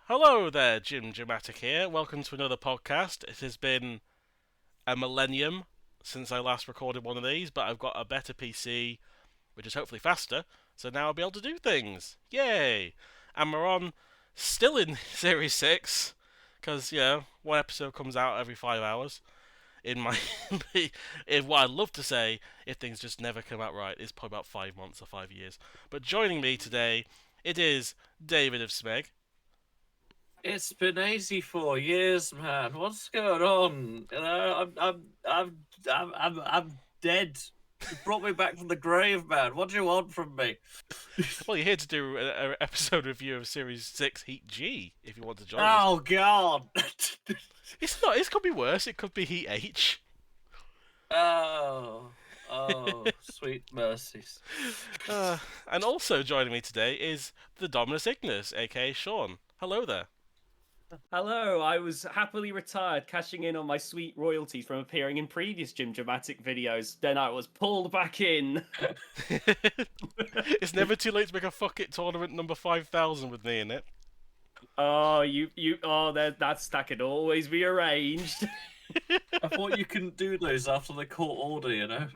Hello there, Jim Dramatic here. Welcome to another podcast. It has been a millennium since I last recorded one of these, but I've got a better PC, which is hopefully faster, so now I'll be able to do things. Yay! And we're on still in Series 6, because, one episode comes out every 5 hours. In my. In what I'd love to say, if things just never come out right, is probably about 5 months or 5 years. But joining me today, it is David of Smeg. It's been 84 years, man. What's going on? I'm dead. You brought me back from the grave, man. What do you want from me? Well, you're here to do an episode review of Series 6 Heat G, if you want to join us. Oh God. It's not, it could be worse, it could be Heat H. Sweet mercies. And also joining me today is TheDominusignis, aka Sean. Hello there. Hello, I was happily retired, cashing in on my sweet royalties from appearing in previous Jim Dramatic videos. Then I was pulled back in. It's never too late to make a fuck it tournament number 5,000 with me in it. That could always be arranged. I thought you couldn't do those after the court order, you know?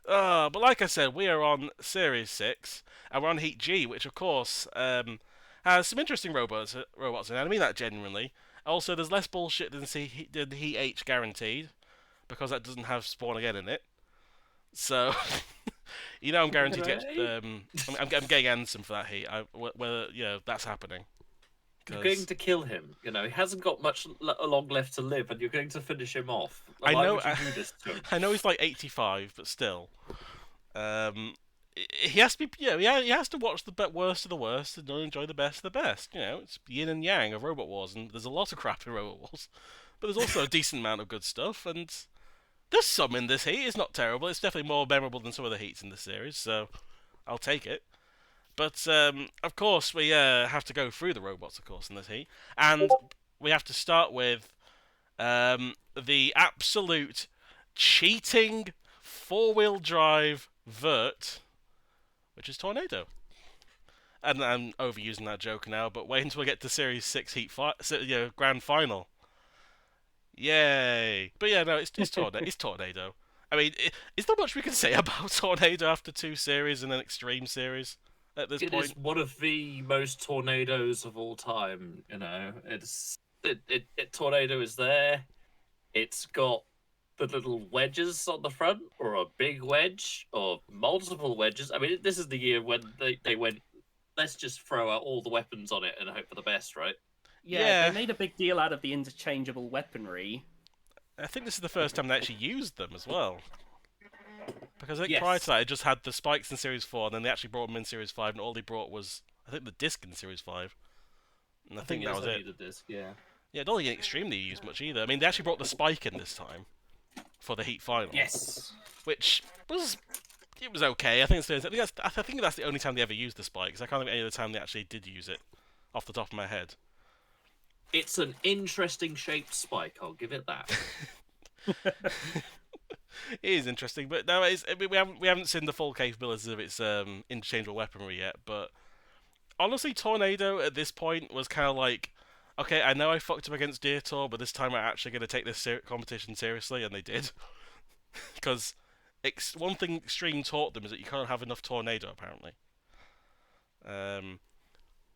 But like I said, we are on Series 6, and we're on Heat G, which of course has some interesting robots in it. I mean that genuinely. Also, there's less bullshit than Heat H guaranteed, because that doesn't have Spawn again in it. So, I'm guaranteed to get. I'm getting Ansem for that Heat. Whether that's happening. You're going to kill him. You know, he hasn't got much long left to live, and you're going to finish him off. I Why know. would you do this to him? I know he's like 85, but still. He has to be. He has to watch the worst of the worst and enjoy the best of the best. It's yin and yang of Robot Wars, and there's a lot of crap in Robot Wars, but there's also a decent amount of good stuff, and there's some in this heat. It's not terrible. It's definitely more memorable than some of the heats in the series, so I'll take it. But of course, we have to go through the robots, of course, in this heat, and we have to start with the absolute cheating four-wheel drive vert, which is Tornado. And I'm overusing that joke now, but wait until we get to Series 6 Grand Final. Yay! But yeah, no, it's Tornado. I mean, is there much we can say about Tornado after two series and an Extreme series at this It point? is one of the most tornadoes of all time. You know, tornado is there. It's got the little wedges on the front, or a big wedge, or multiple wedges. I mean, this is the year when they went, let's just throw out all the weapons on it and hope for the best, right? Yeah, they made a big deal out of the interchangeable weaponry. I think this is the first time they actually used them as well. Because I think Yes. prior to that, it just had the spikes in Series 4, and then they actually brought them in Series 5, and all they brought was, I think, the disc in Series 5. And I think that was it. The disc, yeah. Yeah, not really extremely used much either. I mean, they actually brought the spike in this time for the Heat Final. Yes. Which was okay. I think that's the only time they ever used the spike, because I can't think of any other time they actually did use it off the top of my head. It's an interesting shaped spike, I'll give it that. It is interesting, but no, we haven't seen the full capabilities of its interchangeable weaponry yet. But honestly, Tornado at this point was kind of like, okay, I know I fucked up against Deitor, but this time I'm actually going to take this competition seriously, and they did. Because one thing Extreme taught them is that you can't have enough Tornado, apparently.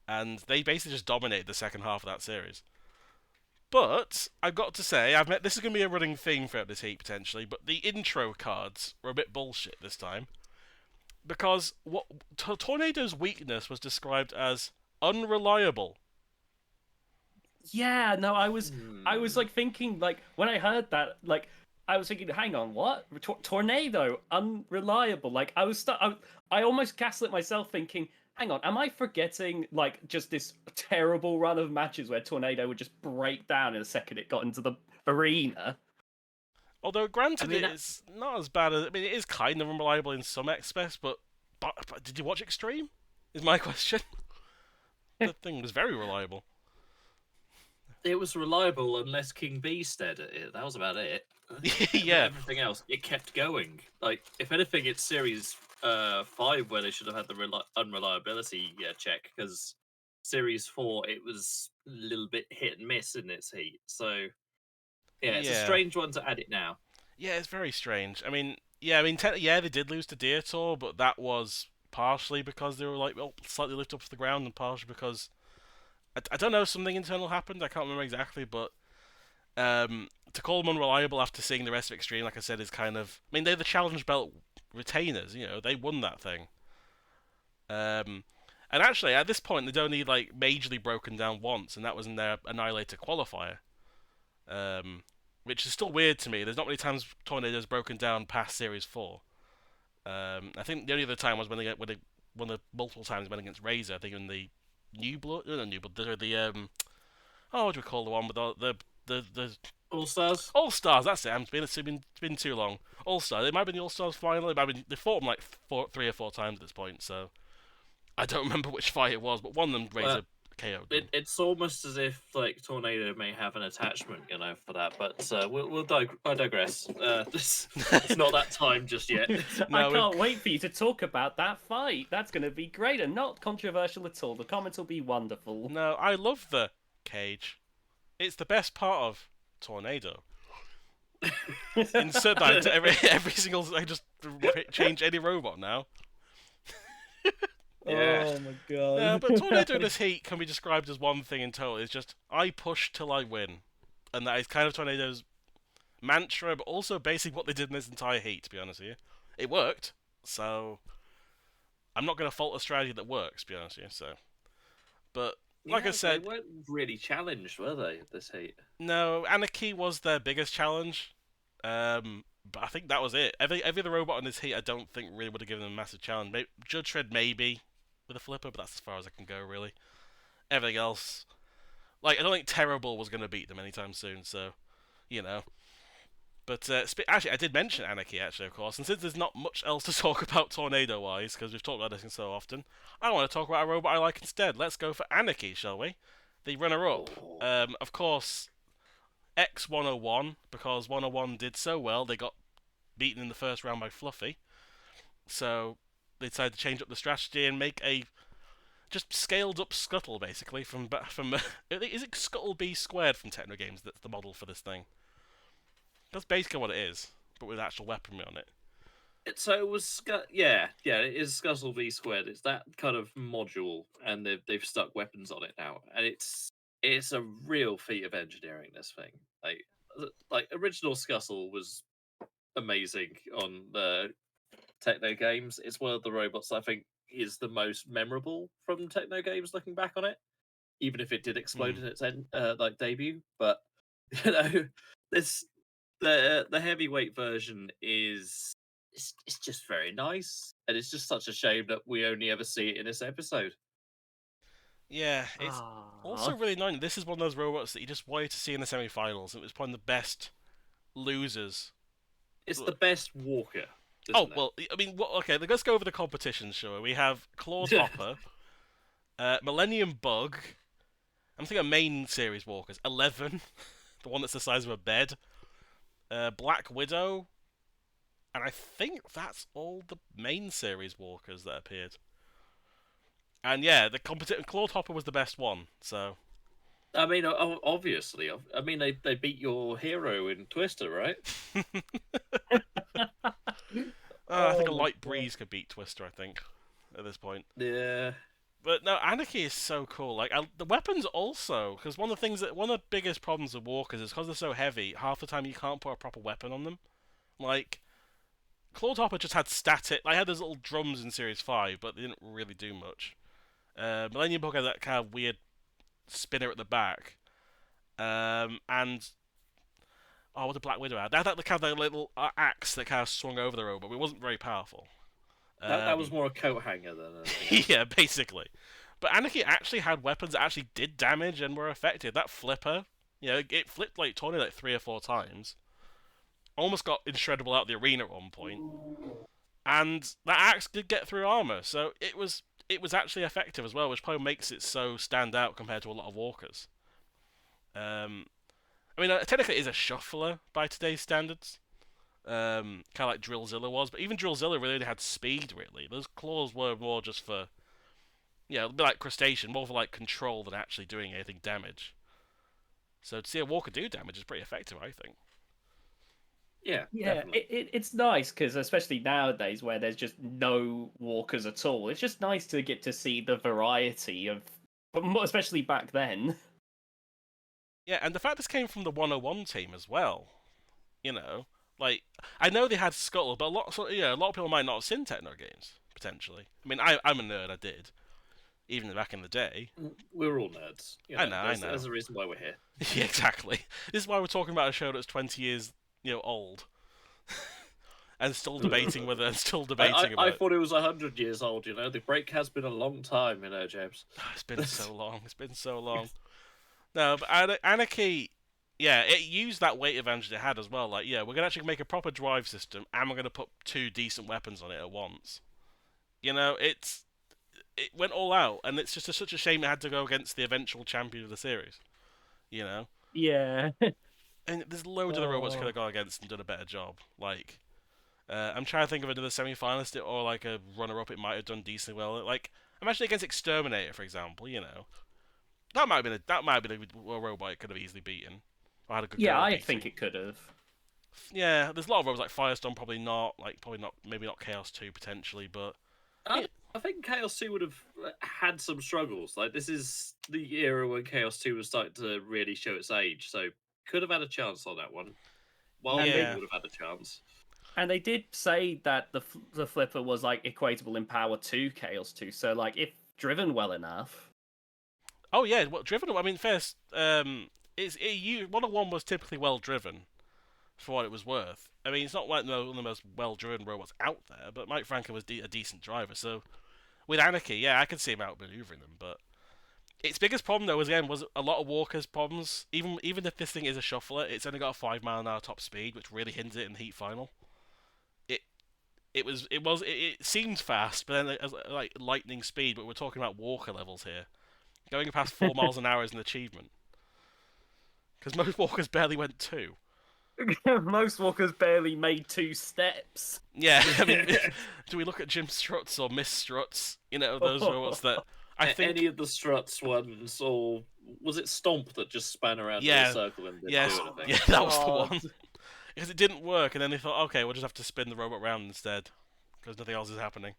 And they basically just dominated the second half of that series. But I've got to say, this is going to be a running theme throughout this heat potentially. But the intro cards were a bit bullshit this time, because Tornado's weakness was described as unreliable. Yeah, no, I was like thinking, like when I heard that, like I was thinking, hang on, what? Tornado unreliable? Like I almost gaslit myself, thinking, hang on, am I forgetting like just this terrible run of matches where Tornado would just break down in a second it got into the arena? Although, granted, it is not as bad as. I mean, it is kind of unreliable in some aspects, but did you watch Extreme? Is my question. The thing was very reliable. It was reliable unless King B stared at it. That was about it. Yeah. Everything else, it kept going. Like, if anything, it's Series 5 where they should have had the unreliability check, because Series 4, it was a little bit hit and miss in its heat. So yeah, it's a Yeah. strange one to add it now. Yeah, it's very strange. I mean, yeah, they did lose to Deer Tour, but that was partially because they were like slightly lifted up to the ground, and partially because I don't know, something internal happened. I can't remember exactly, but to call them unreliable after seeing the rest of Extreme, like I said, is kind of. I mean, they're the challenge belt retainers. You know, they won that thing. Um, and actually, at this point, they'd only like majorly broken down once, and that was in their Annihilator qualifier. Which is still weird to me. There's not many times Tornado's broken down past Series 4. I think the only other time was when they one of the multiple times went against Razor. I think in the New Blood, no, New Blood, oh, what do we call the one with the All Stars. All Stars? That's it. It's been too long. All Stars. It might have been the All Stars final. It might have been, they fought them like 3 or 4 times at this point. So I don't remember which fight it was, but one of them Razor KO'd them. It's almost as if like Tornado may have an attachment, for that. But I digress. It's not that time just yet. I No, can't wait for you to talk about that fight. That's going to be great and not controversial at all. The comments will be wonderful. No, I love the cage. It's the best part of Tornado. Insert that into every single. I just change any robot now. Yeah. Oh my god. No, but Tornado in this heat can be described as one thing in total. It's just I push till I win, and that is kind of Tornado's mantra, but also basically what they did in this entire heat. To be honest with you, it worked. So I'm not going to fault a strategy that works. To be honest with you, so. But like I said, they weren't really challenged, were they? This heat. no, Anarchy was their biggest challenge. But I think that was it. Every other robot in this heat, I don't think really would have given them a massive challenge. Judge Shred maybe with a flipper, but that's as far as I can go really. Everything else, like I don't think Terrible was going to beat them anytime soon. So, you know. But actually, I did mention Anarchy actually, of course. And since there's not much else to talk about Tornado-wise, because we've talked about this so often, I want to talk about a robot I like instead. Let's go for Anarchy, shall we? The runner-up, of course, X101, because 101 did so well, they got beaten in the first round by Fluffy. So they decided to change up the strategy and make a just scaled up Scuttle, basically, from is it Scuttle B squared from Techno Games that's the model for this thing? That's basically what it is, but with actual weaponry on it. So it was, yeah, it is Scuttle V squared. It's that kind of module, and they've stuck weapons on it now, and it's a real feat of engineering. This thing, like original Scuttle was amazing on the Techno Games. It's one of the robots I think is the most memorable from Techno Games. Looking back on it, even if it did explode in its debut, but this the heavyweight version is it's just very nice, and it's just such a shame that we only ever see it in this episode. Yeah, it's also really annoying. This is one of those robots that you just wanted to see in the semi-finals. It was one of the best losers. It's the best walker. Well, I mean, okay, let's go over the competition, shall we? We have Clawed Hopper, Millennium Bug, I'm thinking main series walkers, 11, the one that's the size of a bed, Black Widow, and I think that's all the main series walkers that appeared. And yeah, the Clawed Hopper was the best one, so... I mean, obviously. I mean, they beat your hero in Twister, right? I think a light breeze could beat Twister, I think, at this point. Yeah. But no, Anarchy is so cool. Like the weapons also, because one of the biggest problems with walkers is because they're so heavy. Half the time you can't put a proper weapon on them. Like Clawed Hopper just had static. I had those little drums in Series 5, but they didn't really do much. Millennium Bug had that kind of weird spinner at the back, and what did Black Widow have? They had that kind of little axe that kind of swung over the robot, but it wasn't very powerful. That was more a coat hanger than yeah, basically. But Anarchy actually had weapons that actually did damage and were effective. That flipper, it flipped like Tony like 3 or 4 times. Almost got Inshreddable out of the arena at one point. And that axe did get through armor, so it was actually effective as well, which probably makes it so stand out compared to a lot of walkers. I mean, technically it is a shuffler by today's standards. Kind of like Drillzilla was, but even Drillzilla really only had speed, really. Those claws were more just for Yeah, it'll be like crustacean, more for like control than actually doing anything damage. So to see a walker do damage is pretty effective, I think. Yeah, Yeah, definitely. it's nice because especially nowadays where there's just no walkers at all, it's just nice to get to see the variety of, but especially back then. Yeah, and the fact this came from the 101 team as well, you know, like I know they had Scuttle, but a lot of people might not have seen Techno games potentially. I mean, I'm a nerd, I did, even back in the day. We're all nerds. I There's know. a reason why we're here. Yeah, exactly. This is why we're talking about a show that's 20 years, old, and still debating whether, and still debating I about. thought it was 100 years old. The break has been a long time. James. It's been so long. It's been so long. No, but Anarchy, yeah, it used that weight advantage it had as well. Like, yeah, we're gonna actually make a proper drive system, and we're gonna put two decent weapons on it at once. It went all out, and it's just such a shame it had to go against the eventual champion of the series. You know, Yeah. and there's loads of the robots could have gone against and done a better job. Like, I'm trying to think of another semi-finalist or like a runner-up. It might have done decently well. Like, imagine against Exterminator, for example. That might have been a robot it could have easily beaten. Or had a good Yeah, go at I beating. think it could have. Yeah, there's a lot of robots like Firestorm, probably not, maybe not Chaos 2 potentially, but I, I think Chaos 2 would have had some struggles. Like, this is the era when Chaos 2 was starting to really show its age, so could have had a chance on that one. And Wildwing they yeah. would have had a chance. and they did say that the flipper was like equatable in power to Chaos 2. So like if driven well enough. Oh yeah, well, driven. I mean, first, you 101 was typically well driven for what it was worth. I mean, it's not like one of the most well driven robots out there, but Mike Franken was a decent driver. So with Anarchy, yeah, I could see him outmaneuvering them, but its biggest problem though was a lot of Walker's problems. Even if this thing is a shuffler, it's only got a 5 mile an hour top speed, which really hinders it in the heat final. It it seemed fast, but then it was like lightning speed. But we're talking about Walker levels here. Going past 4 miles an hour is an achievement because most Walkers barely went two. Most walkers barely made 2 steps. Yeah, I mean, do we look at Jim Struts or Miss Struts? Those robots that I think. Any of the Struts ones, or was it Stomp that just span around in Yeah, a circle and didn't yes, do anything? yeah, that was the God. one. Because it didn't work, and then they thought, okay, we'll just have to spin the robot round instead, because nothing else is happening.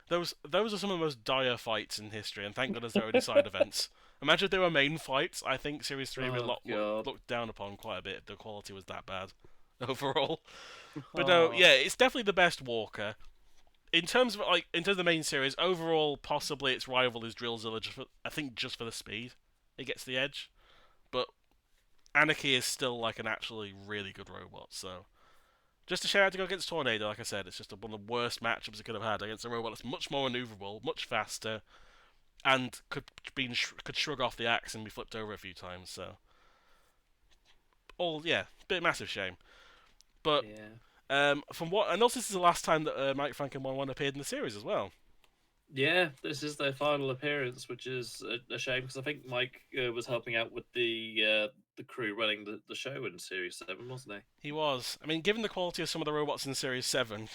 Those are some of the most dire fights in history, and thank goodness they're only side events. Imagine if they were main fights. I think Series 3 would be God. looked down upon quite a bit if the quality was that bad overall. But no, yeah, it's definitely the best Walker. In terms of the main series, overall, possibly its rival is Drillzilla. I think just for the speed, it gets the edge. But Anarchy is still like an actually really good robot. So just a shout out to go against Tornado. Like I said, it's just one of the worst matchups it could have had against a robot that's much more maneuverable, much faster, and could shrug off the axe and be flipped over a few times. So bit massive shame. But from what I noticed, this is the last time that Mike Franken 1-1 appeared in the series as well. Yeah, this is their final appearance, which is a shame because I think Mike was helping out with the crew running the show in Series 7, wasn't he? He was. I mean, given the quality of some of the robots in Series 7,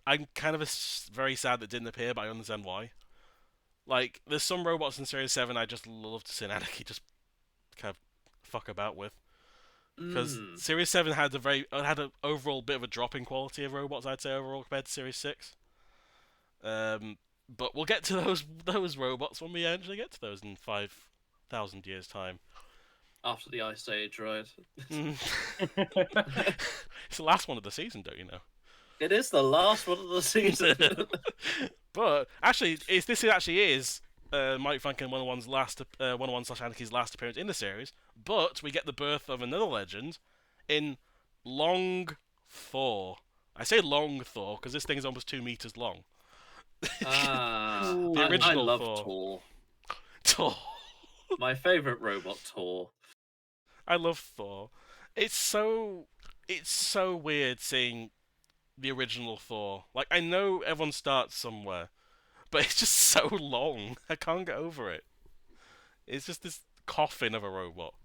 I'm kind of very sad that didn't appear, but I understand why. Like, there's some robots in Series 7 I just love to see Anarchy just kind of fuck about with. Because Series 7 had an overall bit of a drop in quality of robots, I'd say, overall, compared to Series 6. But we'll get to those robots when we actually get to those in 5,000 years' time. After the Ice Age, right? It's the last one of the season, don't you know? It is the last one of the season. But actually, this actually is Mike Franken 101's last 101/Anarchy's last appearance in the series. But we get the birth of another legend in Long Thor. I say Long Thor because this thing is almost 2 meters long. The original I love Thor. Tor. Thor. My favorite robot, Tor. I love Thor. It's so weird seeing the original Thor. Like, I know everyone starts somewhere, but it's just so long. I can't get over it. It's just this coffin of a robot.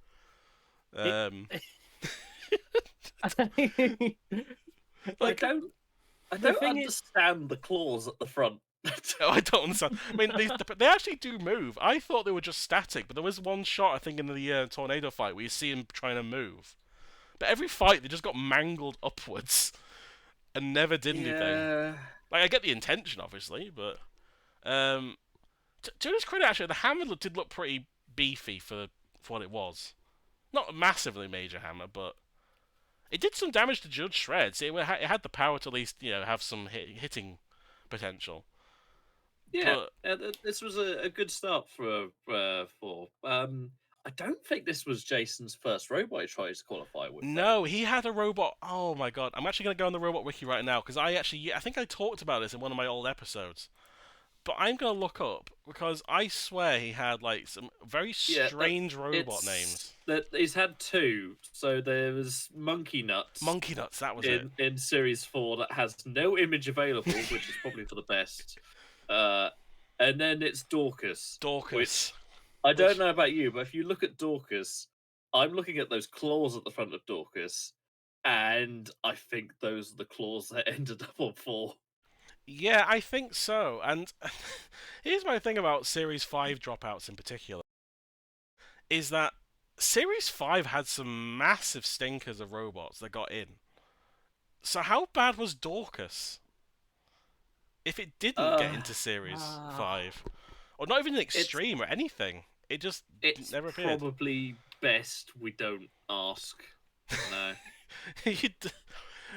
I don't understand the claws at the front. Oh, I don't understand. I mean, they actually do move. I thought they were just static, but there was one shot, I think, in the tornado fight where you see him trying to move. But every fight, they just got mangled upwards and never did anything. Yeah. Like, I get the intention, obviously, but to his credit, actually, the hammer did look pretty beefy for what it was. Not a massively major hammer, but it did some damage to Judge Shreds. It had the power to at least have some hitting potential. Yeah, But this was a good start for. I don't think this was Jason's first robot he tried to qualify with. Though. no, he had a robot. Oh my god! I'm actually gonna go on the robot wiki right now because I think I talked about this in one of my old episodes. But I'm gonna look up because I swear he had like some very strange robot names. That he's had two. So there was Monkey Nuts. Monkey Nuts, that was it. In Series 4 that has no image available, which is probably for the best. And then it's Dorcas. Which I don't know about you, but if you look at Dorcas, I'm looking at those claws at the front of Dorcas, and I think those are the claws that ended up on 4. Yeah, I think so. And here's my thing about Series 5 dropouts in particular, is that Series 5 had some massive stinkers of robots that got in. So how bad was Dorcas? If it didn't get into Series 5, or not even an Extreme or anything, it just never appeared. It's probably best we don't ask. No.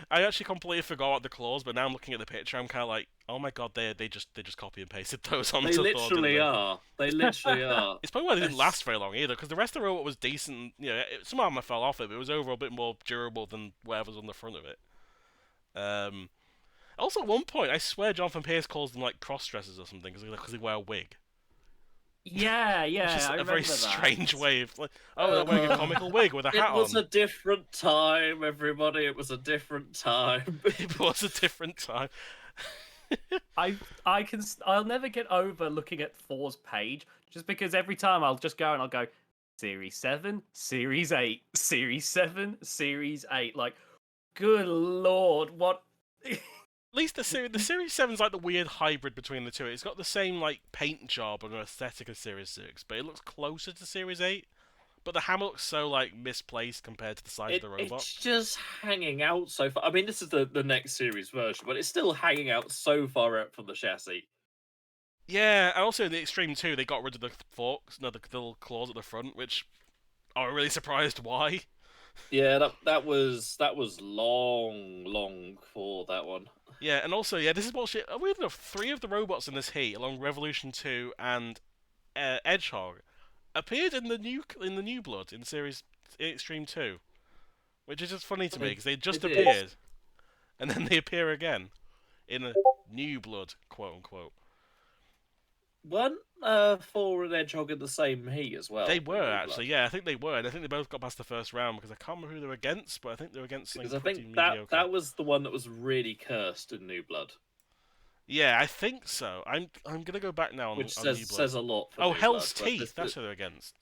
I actually completely forgot about the claws, but now I'm looking at the picture. I'm kind of like, oh my god, they just copy and pasted those onto Thor. They literally are. They literally are. It's probably why they didn't last very long either, because the rest of the robot was decent. Some of them fell off it, but it was overall a bit more durable than whatever's on the front of it. Also, at one point, I swear Jonathan Pierce calls them like cross-dressers or something because they wear a wig. Yeah, It's just I a very remember that. strange way of like, they're wearing a comical wig with a hat on. It was a different time, everybody. It was a different time. It was a different time. I'll never get over looking at Thor's page just because every time I'll just go and I'll go Series 7, Series 8, Series 7, Series 8. Like, good lord, what? At least the Series 7's like the weird hybrid between the two. It's got the same like paint job and aesthetic of Series 6, but it looks closer to Series 8. But the hammer looks so like misplaced compared to the size of the robot. It's just hanging out so far. I mean, this is the next series version, but it's still hanging out so far out from the chassis. Yeah, and also in the Extreme 2, they got rid of the forks, the little claws at the front, which I'm really surprised why. Yeah, that was long for that one. Yeah, and also, this is bullshit. Weird enough, 3 of the robots in this heat, along Revolution 2 and Edgehog, appeared in the new Blood in Series Extreme 2, which is just funny to me because they just appeared, and then they appear again in a new Blood, quote unquote. Weren't Thor and Edgehog in the same heat as well? They were actually, yeah. I think they were, and I think they both got past the first round because I can't remember who they were against, but I think they were against. Because I think that was the one that was really cursed in New Blood. Yeah, I think so. I'm gonna go back now on which on New Blood. says a lot. For oh, New Hell's Blood, Teeth. That's who they're against.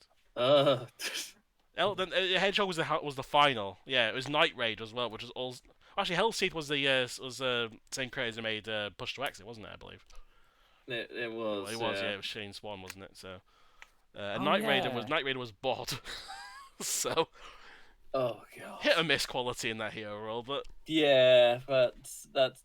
Hedgehog was the final. Yeah, it was Night Raid as well, which was all. Actually, Hell's Teeth was the same creators who made Push to Exit, wasn't it? I believe. It was. Well, it was. Yeah, it was Shane Swan, wasn't it? So, Night Raider was bod. So. Oh god. Hit or miss quality in that hero role, but. Yeah, but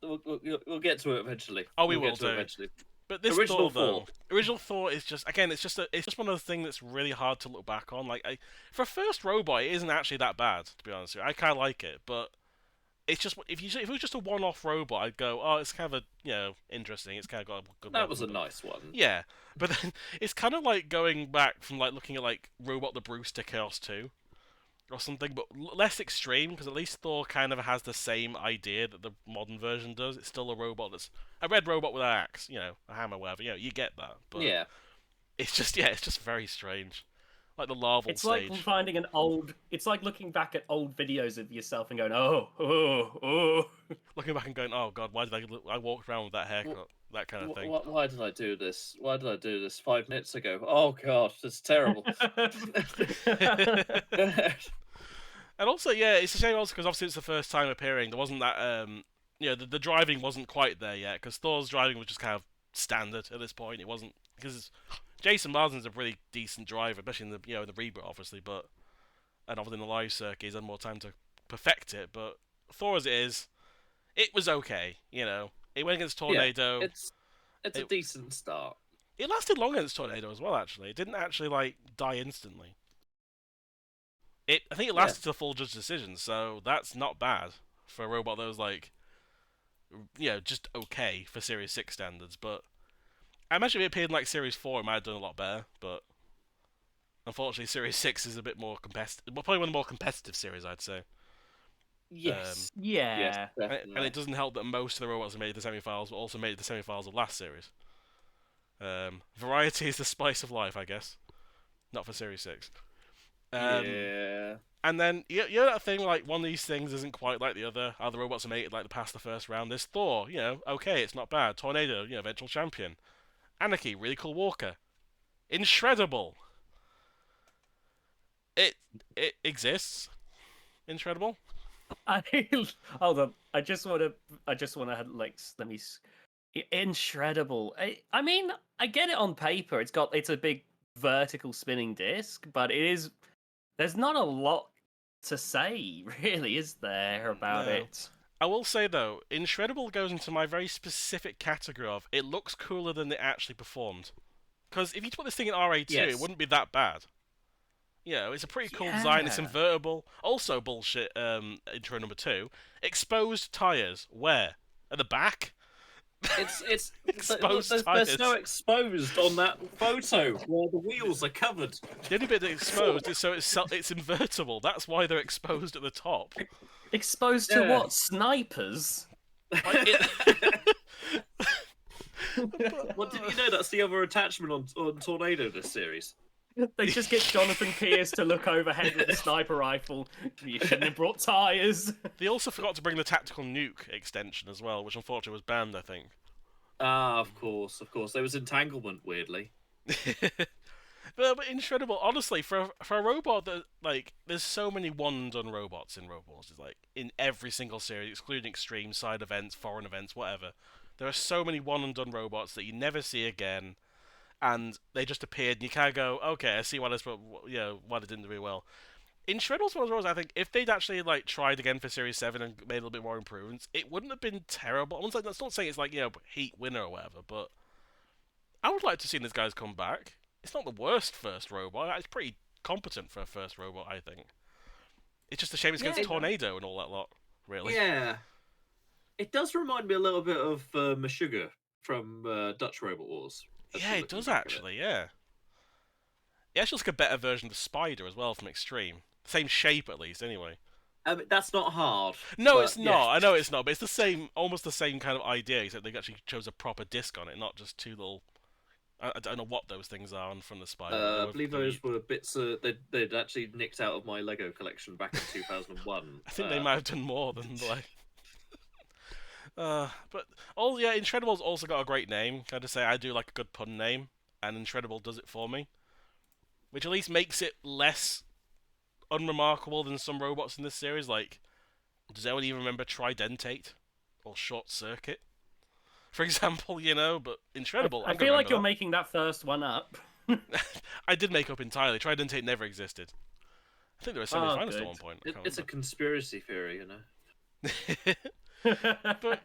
we'll get to it eventually. Oh, we will get to it eventually. But this original Thor, original Thor is just it's just one of the things that's really hard to look back on. Like, for a first robot, it isn't actually that bad, to be honest with you. I kind of like it, but it's just if it was just a one-off robot, I'd go, oh, it's kind of interesting. It's kind of got a good. That was a nice one. Yeah, but then it's kind of like going back from like looking at like Robot the Brewster Chaos 2. Or something, but less extreme, because at least Thor kind of has the same idea that the modern version does. It's still a robot that's a red robot with an axe, a hammer, whatever. You get that. But yeah, it's just very strange. Like the larval it's stage. Like finding it's like looking back at old videos of yourself and going, oh. Looking back and going, oh god, why did I walk around with that haircut? That kind of thing. Why did I do this? Why did I do this 5 minutes ago? Oh god, it's terrible. And also, it's a shame also because obviously it's the first time appearing. There wasn't that, the driving wasn't quite there yet because Thor's driving was just kind of standard at this point. It wasn't because Jason Marsden's a really decent driver, especially in the the reboot, obviously, but and obviously in the live circuit, he's had more time to perfect it. But Thor as it is, it was okay. It went against Yeah, Tornado. it's a It- decent start. It lasted long against Tornado as well. Actually, it didn't actually die instantly. I think it Yeah. lasted to the full judge decision, so that's not bad for a robot that was just okay for Series 6 standards. But I imagine if it appeared in Series 4, it might have done a lot better. But unfortunately, Series 6 is a bit more competitive. Well, probably one of the more competitive series, I'd say. Yes. Yeah. Yes, And definitely. it doesn't help that most of the robots that made the semi-finals but also made the semi-finals of last series. Variety is the spice of life, I guess. Not for Series 6. Yeah. And then, that thing, one of these things isn't quite like the other. Other robots are made past the first round. There's Thor, okay, it's not bad. Tornado, eventual champion. Anarchy, really cool walker. Inshreddable. It exists. Inshreddable. Hold on. I just want to let me. Incredible. I mean, I get it on paper. It's a big vertical spinning disc, but there's not a lot to say, really, is there, about No. it? I will say, though, Inshreddable goes into my very specific category of it looks cooler than it actually performed. Because if you put this thing in RA2, Yes. it wouldn't be that bad. It's a pretty cool design. It's Yeah. invertible. Also, bullshit. Intro number 2. Exposed tires. Where? At the back? It's Exposed there's tires. no exposed on that photo where the wheels are covered. The only bit that's exposed is so it's invertible. That's why they're exposed at the top. Exposed to Yeah. what? Snipers? What did you know? That's the other attachment on Tornado this series. They just get Jonathan Pierce to look overhead with a sniper rifle. You shouldn't have brought tires. They also forgot to bring the tactical nuke extension as well, which unfortunately was banned, I think. Ah, of course. There was entanglement, weirdly. but Incredible, honestly, for a robot that there's so many one and done robots in Robot Wars. It's in every single series, excluding extreme side events, foreign events, whatever. There are so many one and done robots that you never see again, and they just appeared, and you kind of go, okay, I see why why they didn't do very well. Incredible's one of those, I think, if they'd actually tried again for Series 7 and made a little bit more improvements, it wouldn't have been terrible. That's not saying it's Heat winner or whatever, but I would like to see these guys come back. It's not the worst first robot. It's pretty competent for a first robot, I think. It's just a shame it's against Tornado and all that lot, really. Yeah. It does remind me a little bit of Meshuggah from Dutch Robot Wars. Yeah, it does actually, yeah. It actually looks like a better version of the Spider as well from Extreme. Same shape, at least, anyway. That's not hard. No, but it's not. I know it's not, but it's the same, almost the same kind of idea, except they actually chose a proper disc on it, not just two little. I don't know what those things are from the Spider. I believe those were bits they'd actually nicked out of my Lego collection back in 2001. I think they might have done more than but Incredible's also got a great name. Can I just say I do like a good pun name, and Incredible does it for me, which at least makes it less unremarkable than some robots in this series. Does anyone even remember Tridentate or Short Circuit, for example? But Incredible. I feel like you're making that first one up. I did make up entirely. Tridentate never existed. I think there were semi-finals at one point. It's a conspiracy theory, But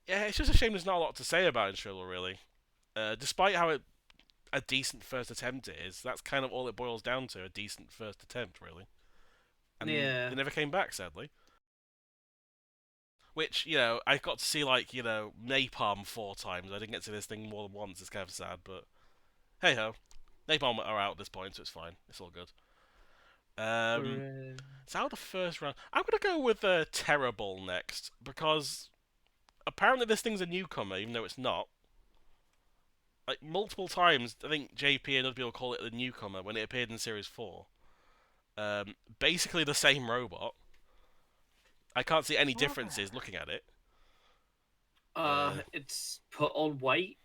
yeah, it's just a shame there's not a lot to say about Incredible, really. Despite how a decent first attempt it is, that's kind of all it boils down to, a decent first attempt, really. And yeah. they never came back, sadly. Which, I got to see, Napalm 4 times. I didn't get to see this thing more than once. It's kind of sad, but hey-ho. Napalm are out at this point, so it's fine. It's all good. So out of the first round, I'm going to go with Terrible next, because apparently this thing's a newcomer, even though it's not. Multiple times, I think JP and other people call it the newcomer when it appeared in Series 4. Basically the same robot. I can't see any differences looking at it. It's put on weight,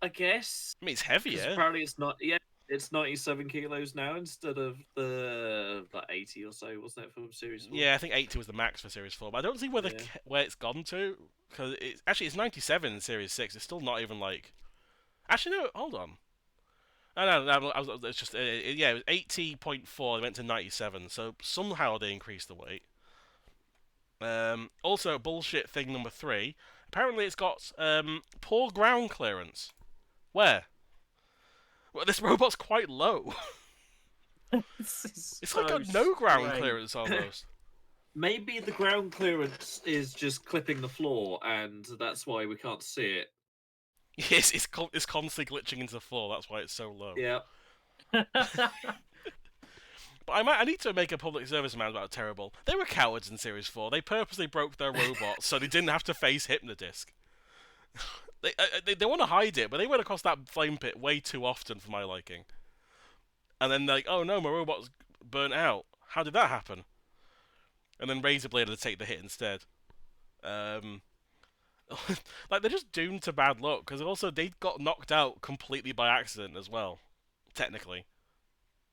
I guess. I mean, it's heavier. Apparently it's not. Yeah, it's 97 kilos now instead of the 80 or so, wasn't it, for Series 4? Yeah, I think 80 was the max for Series 4, but I don't see where it's gone to, because it's 97 in Series 6. It's still not even Actually, no. Hold on. No. It's just yeah. It was 80.4. They went to 97. So somehow they increased the weight. Also, bullshit thing number 3. Apparently, it's got poor ground clearance. Where? Well, this robot's quite low. This is It's so like got no ground strange. clearance almost. Maybe the ground clearance is just clipping the floor, and that's why we can't see it. Yes, it's constantly glitching into the floor. That's why it's so low. Yeah. But I need to make a public service announcement about Terrible. They were cowards in Series 4. They purposely broke their robot so they didn't have to face Hypnodisc. They want to hide it, but they went across that flame pit way too often for my liking. And then they're like, oh no, my robot's burnt out. How did that happen? And then Razorblade had to take the hit instead. Like, they're just doomed to bad luck, because also they got knocked out completely by accident as well, technically.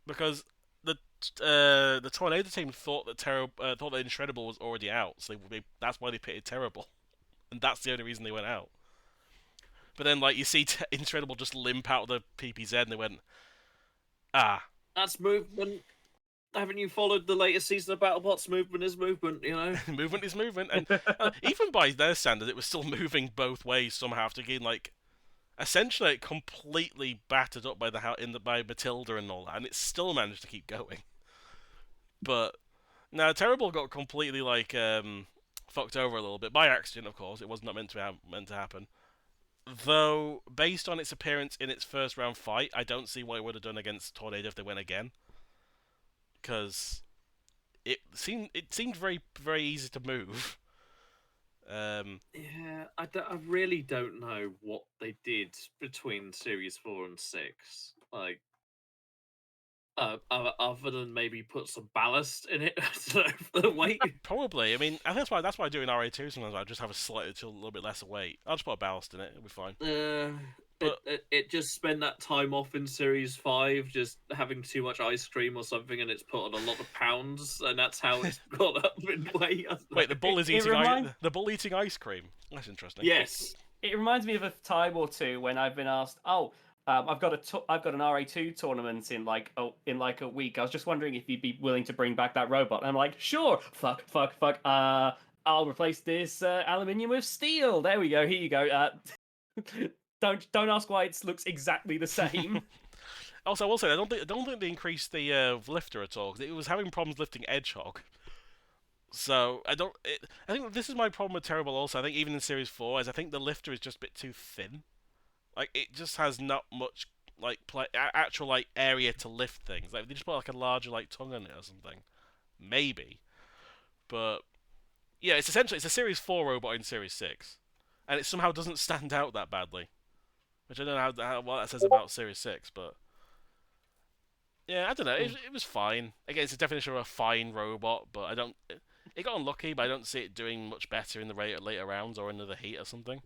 Because the Tornado team thought that thought that Incredible was already out, so that's why they pitted Terrible, and that's the only reason they went out. But then, like, you see Incredible just limp out of the PPZ, and they went, ah, That's movement. Haven't you followed the latest season of BattleBots? Movement is movement, you know? movement is movement, and even by their standard, it was still moving both ways somehow after getting like essentially like, completely battered up by by Matilda and all that, and it still managed to keep going. But now Terrible got completely like fucked over a little bit by accident, of course. It was not meant to happen. Though, based on its appearance in its first round fight, I don't see what it would have done against Tornado if they went again. Because it seemed very very easy to move. Yeah, I really don't know what they did between Series 4 and 6. Like, other than maybe put some ballast in it for the weight. Probably. I mean, I think that's why I do in RA2 sometimes. I just have a little bit less weight. I'll just put a ballast in it. It'll be fine. But It just spent that time off in Series 5 just having too much ice cream or something, and it's put on a lot of pounds, and that's how it's got up in weight. Wait, the bull is It eating remind- the bull eating ice cream. That's interesting. Yes. It reminds me of a time or two when I've been asked, I've got an RA2 tournament in like a week. I was just wondering if you'd be willing to bring back that robot. And I'm like, sure. Fuck. I'll replace this aluminium with steel. There we go. Here you go. Don't ask why it looks exactly the same. Also, I will say I don't think they increased the lifter at all, 'cause it was having problems lifting Edgehog. So I think this is my problem with Terrible. Also, I think even in Series 4, is I think the lifter is just a bit too thin. Like, it just has not much like actual like area to lift things. Like, they just put like a larger like tongue on it or something, maybe. But yeah, it's a Series 4 robot in Series 6, and it somehow doesn't stand out that badly, which I don't know what that says about Series 6, but yeah, I don't know. It was fine. Again, it's a definition of a fine robot, but I don't. It got unlucky, but I don't see it doing much better in the later rounds or another heat or something.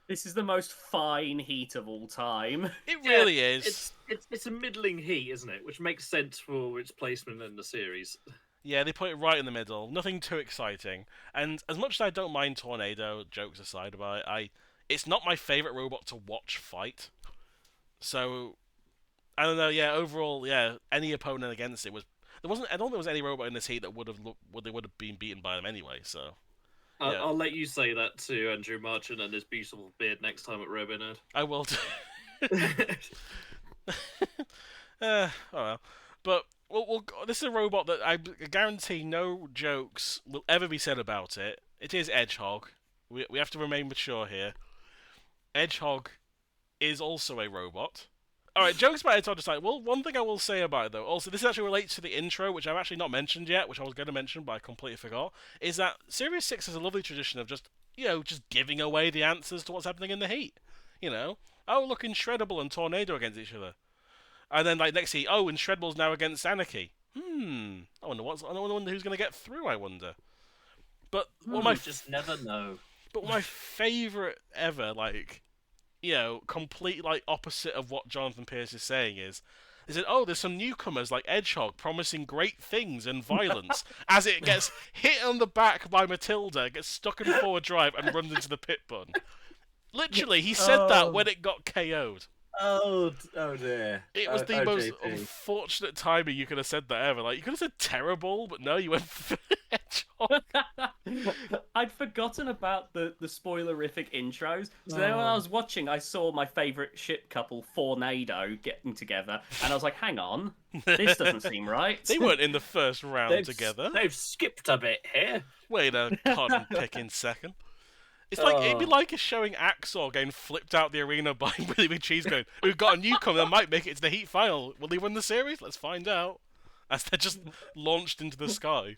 This is the most fine heat of all time. It really is. It's a middling heat, isn't it? Which makes sense for its placement in the series. Yeah, they put it right in the middle. Nothing too exciting. And as much as I don't mind Tornado, jokes aside about it, it's not my favourite robot to watch fight. So, I don't know, yeah, overall, yeah, any opponent against it was... I don't think there was any robot in this heat that would have been beaten by them anyway, so... Yeah. I'll let you say that to Andrew Marchant and his beautiful beard next time at RoboNerd. I will do. Oh well. But this is a robot that I guarantee no jokes will ever be said about it. It is Edgehog. We have to remain mature here. Edgehog is also a robot. Alright, jokes about Edgehog aside. Well, one thing I will say about it, though, also, this actually relates to the intro, which I've actually not mentioned yet, which I was going to mention, but I completely forgot, is that Series 6 has a lovely tradition of just giving away the answers to what's happening in the heat. Oh, look, Incredible and Tornado against each other. And then, like, next heat, Incredible's now against Anarchy. I wonder who's going to get through, I wonder. But just never know. But my favourite ever, like... complete like opposite of what Jonathan Pierce is saying is that there's some newcomers like Edgehog promising great things and violence as it gets hit on the back by Matilda, gets stuck in forward drive and runs into the pit button. Literally, he said that when it got KO'd. Oh dear. It was the Oh, most JP. unfortunate timing you could have said that ever. Like, you could have said terrible, but no, you went for hedgehog. I'd forgotten about the spoilerific intros. So then when I was watching, I saw my favourite ship couple, Fornado, getting together, and I was like, hang on, this doesn't seem right. They weren't in the first round together. They've skipped a bit here. Wait a cotton picking second. It's like it'd be Oh. like showing Axor getting flipped out the arena by Willie Big Cheese going, "We've got a newcomer that might make it to the heat final. Will he win the series? Let's find out." As they're just launched into the sky.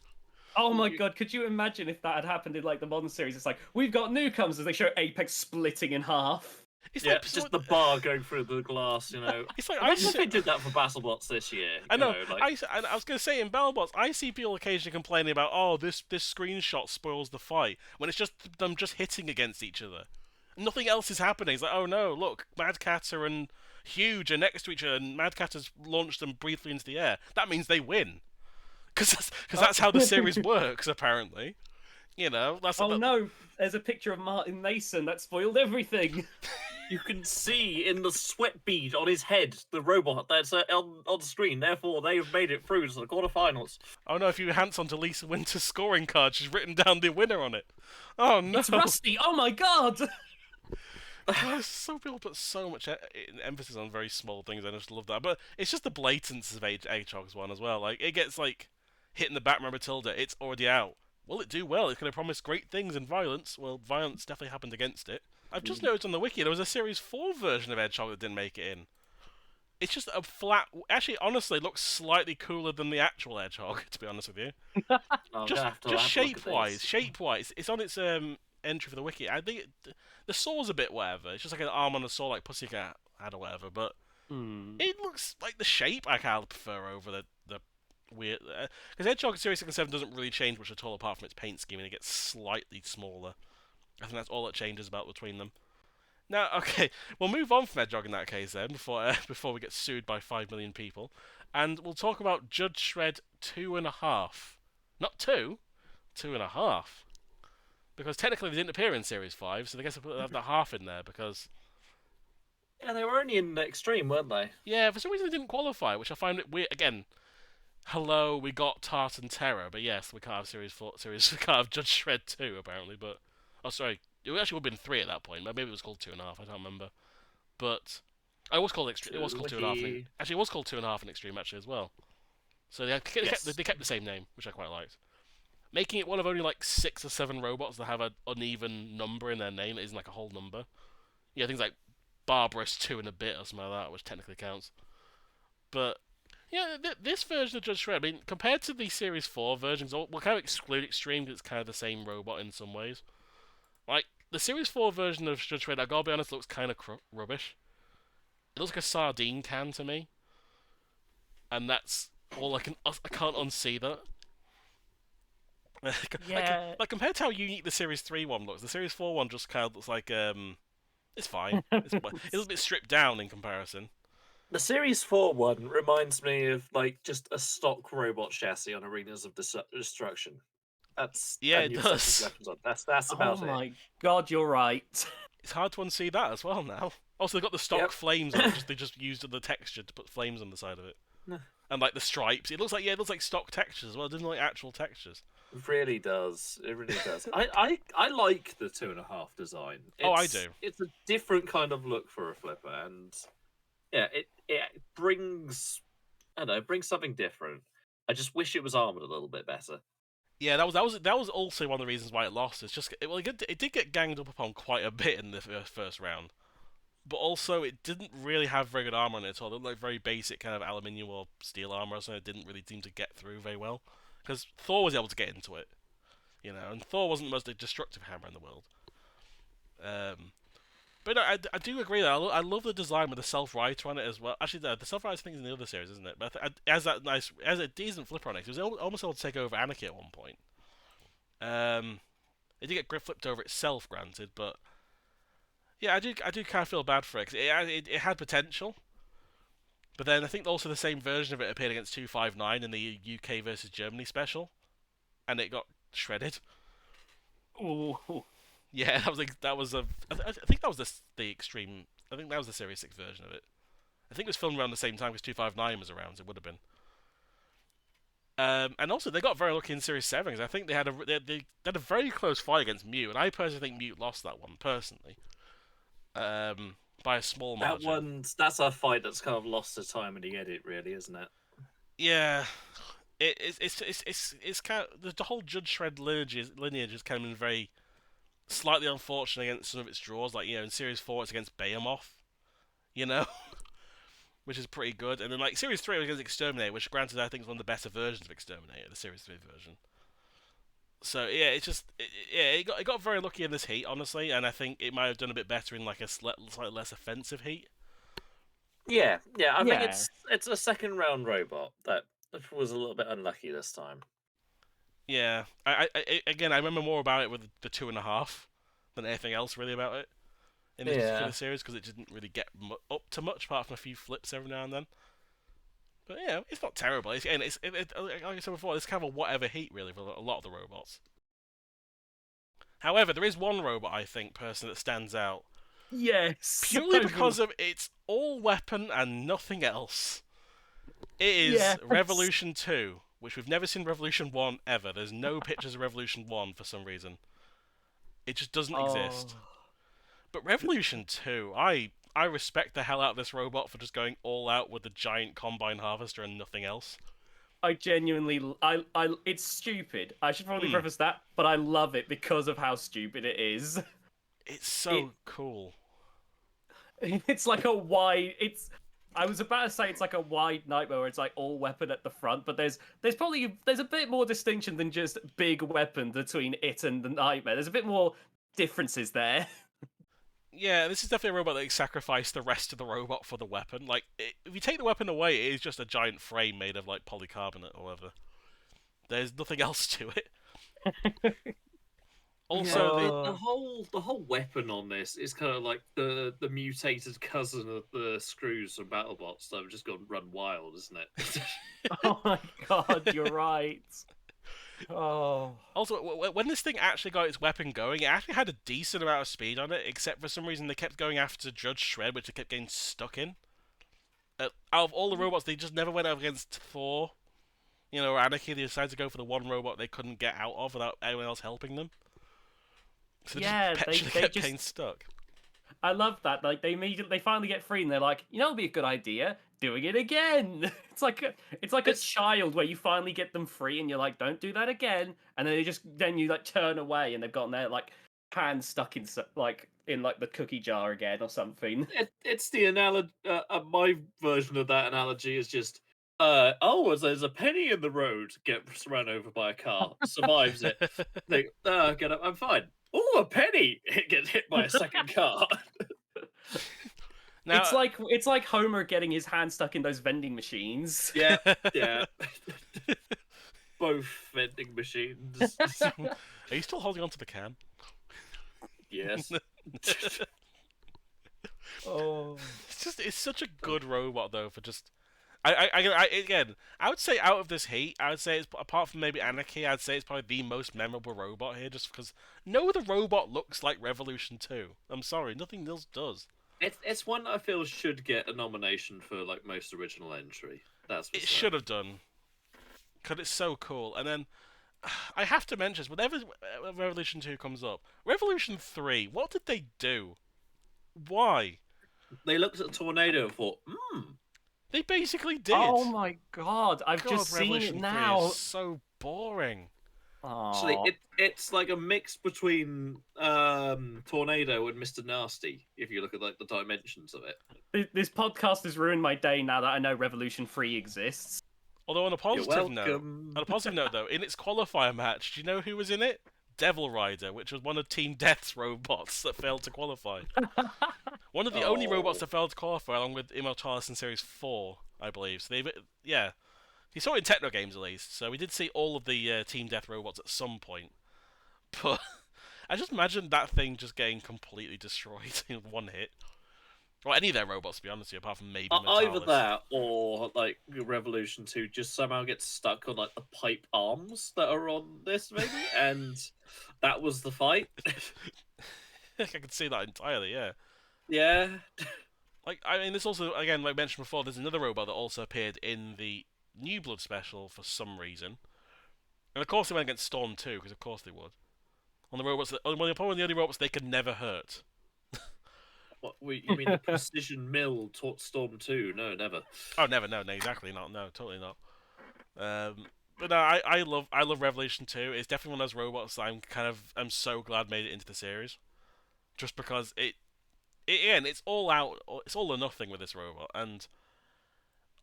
Oh my god, could you imagine if that had happened in like the modern series? It's like, we've got newcomers as they show Apex splitting in half. It's Yeah, like just the bar going through the glass, you know. It's like Imagine if they did that for BattleBots this year. I know. You know, like, I was going to say in BattleBots, I see people occasionally complaining about, oh, this screenshot spoils the fight when it's just them just hitting against each other. Nothing else is happening. It's like, oh no, look, Mad Catter and Huge are next to each other, and Mad Catter's launched them briefly into the air. That means they win, because that's how the series works apparently. You know, that's Oh no, there's a picture of Martin Mason that spoiled everything. you can see in the sweat bead on his head the robot that's on screen. Therefore, they've made it through to the quarterfinals. Oh no, if you hands onto Lisa Winter's scoring card, she's written down the winner on it. Oh no. It's Rusty. Oh my god. So people put so much emphasis on very small things. I just love that. But it's just the blatance of Hedgehog's one as well. Like, it gets like hit in the back by Matilda. It's already out. Will it do well? It's going to promise great things in violence. Well, violence definitely happened against it. I've just noticed on the wiki there was a Series 4 version of Hedgehog that didn't make it in. It's just a flat. Actually, honestly, it looks slightly cooler than the actual Hedgehog. To be honest with you, I'm just gonna have to just have a look at shape-wise, this. shape-wise, it's on its entry for the wiki. I think the saw's a bit whatever. It's just like an arm on a saw, like Pussycat had or whatever. But it looks like the shape I kind of prefer over the weird. Because Hedgehog Series 6 and 7 doesn't really change much at all, apart from its paint scheme, and it gets slightly smaller. I think that's all that changes about between them. Now, okay, we'll move on from Hedgehog in that case then, before we get sued by 5 million people, and we'll talk about Judge Shred 2.5. Not 2, 2.5. Because technically they didn't appear in Series 5, so I guess I put the half in there because, Yeah, they were only in Extreme, weren't they? yeah, for some reason they didn't qualify, which I find it weird. Again, hello, we got Tart and Terror, but yes, we can't have Series 4, we can't have Judge Shred 2, apparently, but, oh, sorry, it actually would have been 3 at that point, maybe it was called 2.5, I don't remember. But, it was called Extreme, it was called 2.5, actually it was called 2.5 in Extreme, actually, as well. So they kept the same name, which I quite liked. Making it one of only like 6 or 7 robots that have an uneven number in their name that isn't like a whole number. Yeah, things like Barbarous 2 and a bit or something like that, which technically counts. But, yeah, this version of Judge Shred, I mean, compared to the Series 4 versions, we'll kind of exclude Extreme because it's kind of the same robot in some ways. Like, the Series 4 version of Judge Shred, I gotta be honest, looks kind of rubbish. It looks like a sardine can to me. And that's all I can't unsee that. Yeah. Like compared to how unique the Series 3 one looks, the Series 4 one just kind of looks like it's fine. It's a little bit stripped down in comparison. The Series 4 one reminds me of like just a stock robot chassis on Arenas of Destruction. That's Yeah, and it you've set does. these weapons on. That's about Oh it. my god, you're right. It's hard to unsee that as well now. Also, they've got the stock Yep. flames on it. They just used the texture to put flames on the side of it. And like the stripes, it looks like stock textures as well. It doesn't look like actual textures. It really does. It really does. I like the 2.5 design. Oh, I do. It's a different kind of look for a flipper, and yeah, it brings brings something different. I just wish it was armored a little bit better. Yeah, that was also one of the reasons why it lost. It's just it did get ganged up upon quite a bit in the first round, but also it didn't really have very good armor on it at all. It looked like very basic kind of aluminium or steel armor, so it didn't really seem to get through very well. Because Thor was able to get into it, you know, and Thor wasn't the most destructive hammer in the world. But no, I do agree that I love the design with the self-righter on it as well. Actually, the self-righter thing is in the other series, isn't it? But as a decent flipper on it, it was almost able to take over Anarchy at one point. It did get flipped over itself, granted, but yeah, I do kind of feel bad for it because it had potential. But then I think also the same version of it appeared against 259 in the UK versus Germany special, and it got shredded. Ooh. Yeah, I think that was the Extreme I think that was the Series 6 version of it. I think it was filmed around the same time because 259 was around. So it would have been. And also, they got very lucky in Series 7 because I think they had a very close fight against Mute, and I personally think Mute lost that one personally, by a small margin. That's a fight that's kind of lost to time in the edit, really, isn't it? Yeah, it's kind of the whole Judge Shred lineage has kind of been very slightly unfortunate against some of its draws. Like in Series 4 it's against Behemoth, you know, which is pretty good. And then like Series 3 was against Exterminator, which granted I think is one of the better versions of Exterminator, the Series 3 version. So yeah, it got very lucky in this heat, honestly, and I think it might have done a bit better in like a slightly less offensive heat. Yeah. I think Yeah. it's a second round robot that was a little bit unlucky this time. Yeah, again I remember more about it with the 2.5 than anything else really about it in this particular series because it didn't really get up to much apart from a few flips every now and then. But yeah, it's not terrible. Like I said before, it's kind of a whatever heat really for a lot of the robots. However, there is one robot I think personally that stands out Yes. purely because of its all weapon and nothing else. It is Yes. Revolution 2, which we've never seen Revolution 1 ever. There's no pictures of Revolution 1 for some reason. It just doesn't exist. But Revolution 2, I respect the hell out of this robot for just going all out with the giant combine harvester and nothing else. I genuinely, it's stupid. I should probably preface that, but I love it because of how stupid it is. It's so cool. It's like a wide. I was about to say it's like a wide nightmare where it's like all weapon at the front, but there's a bit more distinction than just big weapon between it and the nightmare. There's a bit more differences there. Yeah, this is definitely a robot that sacrificed the rest of the robot for the weapon. Like, if you take the weapon away, it is just a giant frame made of like polycarbonate or whatever. There's nothing else to it. Also, the whole weapon on this is kind of like the mutated cousin of the screws from BattleBots that have just gone run wild, isn't it? Oh my god, you're right. Oh. Also, when this thing actually got its weapon going, it actually had a decent amount of speed on it, except for some reason they kept going after Judge Shred, which it kept getting stuck in. Out of all the robots, they just never went up against Thor, or Anarchy. They decided to go for the one robot they couldn't get out of without anyone else helping them. So yeah, they kept getting stuck. I love that. Like they finally get free, and they're like, it'd be a good idea. Doing it again. It's like a child where you finally get them free, and you're like, don't do that again. And then you like turn away, and they've gotten their like hand stuck in the cookie jar again or something. It's the analogy. My version of that analogy is just. There's a penny in the road. Gets run over by a car. Survives it. Get up. I'm fine. Oh, a penny! It gets hit by a second car. Now, it's like Homer getting his hand stuck in those vending machines. Yeah. Both vending machines. Are you still holding on to the can? Yes. Oh. It's such a good robot though for just. I would say out of this heat, I would say it's apart from maybe Anarchy, I'd say it's probably the most memorable robot here, just because no other robot looks like Revolution 2. I'm sorry, nothing else does. It's one I feel should get a nomination for like most original entry. It should have done, because it's so cool. And then I have to mention this, whenever Revolution 2 comes up, Revolution 3, what did they do? Why? They looked at Tornado and thought, They basically did. Oh my god, I've just seen Revolution it now. 3 is so boring. Actually, it's like a mix between Tornado and Mr. Nasty. If you look at like the dimensions of it, This podcast has ruined my day now that I know Revolution 3 exists. Although on a positive note though, in its qualifier match, do you know who was in it? Devil Rider, which was one of Team Death's robots that failed to qualify. One of the only robots that failed to qualify, along with Immortalis in Series 4, I believe. So you saw it in Techno Games at least. So we did see all of the Team Death robots at some point. But I just imagine that thing just getting completely destroyed in one hit. Or any of their robots, to be honest with you, apart from maybe either that or like Revolution 2 just somehow gets stuck on like the pipe arms that are on this maybe, and that was the fight. I could see that entirely, yeah. Yeah. Like, I mean, this also, again, like mentioned before, there's another robot that also appeared in the New Blood special for some reason. And of course they went against Storm too, because of course they would. On the robots, probably one of the only robots they could never hurt. You mean the precision mill taught Storm 2? No, never. Oh, never, no, exactly not, no, totally not. But no, I love Revolution 2. It's definitely one of those robots that I'm so glad made it into the series, just because again, it's all out, it's all or nothing with this robot. And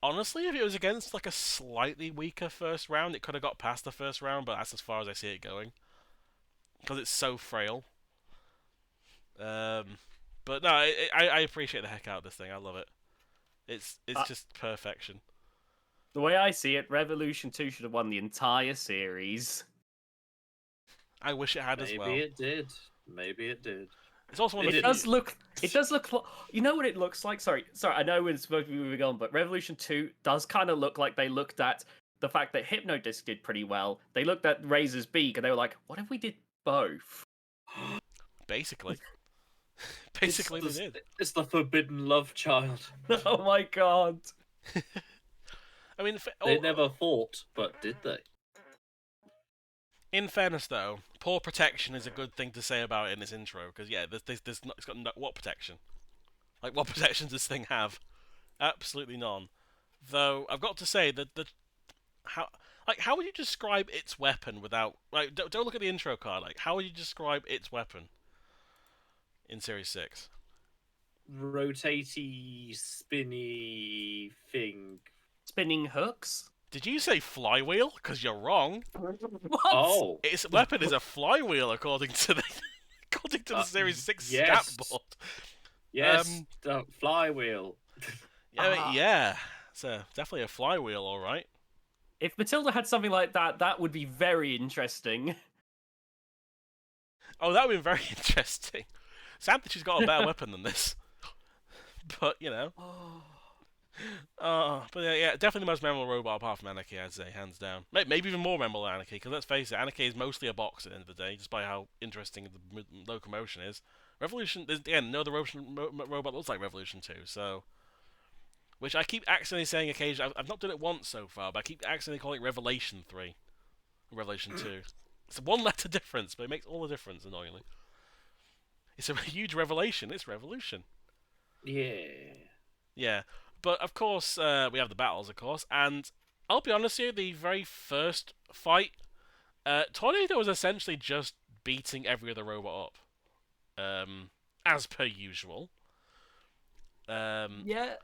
honestly, if it was against like a slightly weaker first round, it could have got past the first round. But that's as far as I see it going, because it's so frail. Um, but no, I appreciate the heck out of this thing. I love it. It's just perfection. The way I see it, Revolution 2 should have won the entire series. I wish it had as well. Maybe it did. Maybe it did. It's also one of It the does look. It does look. You know what it looks like? Sorry. I know we're supposed to be moving on, but Revolution 2 does kind of look like they looked at the fact that Hypnodisc did pretty well. They looked at Razor's Beak and they were like, "What if we did both?" basically. Basically, they did. It's the forbidden love child. Oh my god! I mean, They never fought, but did they? in fairness, though, poor protection is a good thing to say about it in this intro, because yeah, there's not, it's got what protection? Like, what protection does this thing have? Absolutely none. Though I've got to say that how would you describe its weapon without don't look at the intro card. Like, how would you describe its weapon in Series 6? Rotatey, spinny thing. Spinning hooks. Did you say flywheel? Because you're wrong. What? Oh, Its weapon is a flywheel, according to the Series 6 yes. stat board. yes, the flywheel. Yeah. It's definitely a flywheel, all right. If Matilda had something like that, that would be very interesting. Oh, that would be very interesting. Sad that she's got a better weapon than this. But, you know. But yeah, definitely the most memorable robot apart from Anarchy, I'd say, hands down. Maybe even more memorable than Anarchy, because let's face it, Anarchy is mostly a box at the end of the day, despite how interesting the locomotion is. Revolution, again, no other robot looks like Revolution 2, so... Which I keep accidentally saying occasionally. I've not done it once so far, but I keep accidentally calling it Revelation 3. Revelation 2. It's a one-letter difference, but it makes all the difference, annoyingly. It's a huge revelation. It's Revolution. Yeah. Yeah. But, of course, we have the battles, of course, and I'll be honest with you, the very first fight, Tornado was essentially just beating every other robot up. As per usual. Yeah.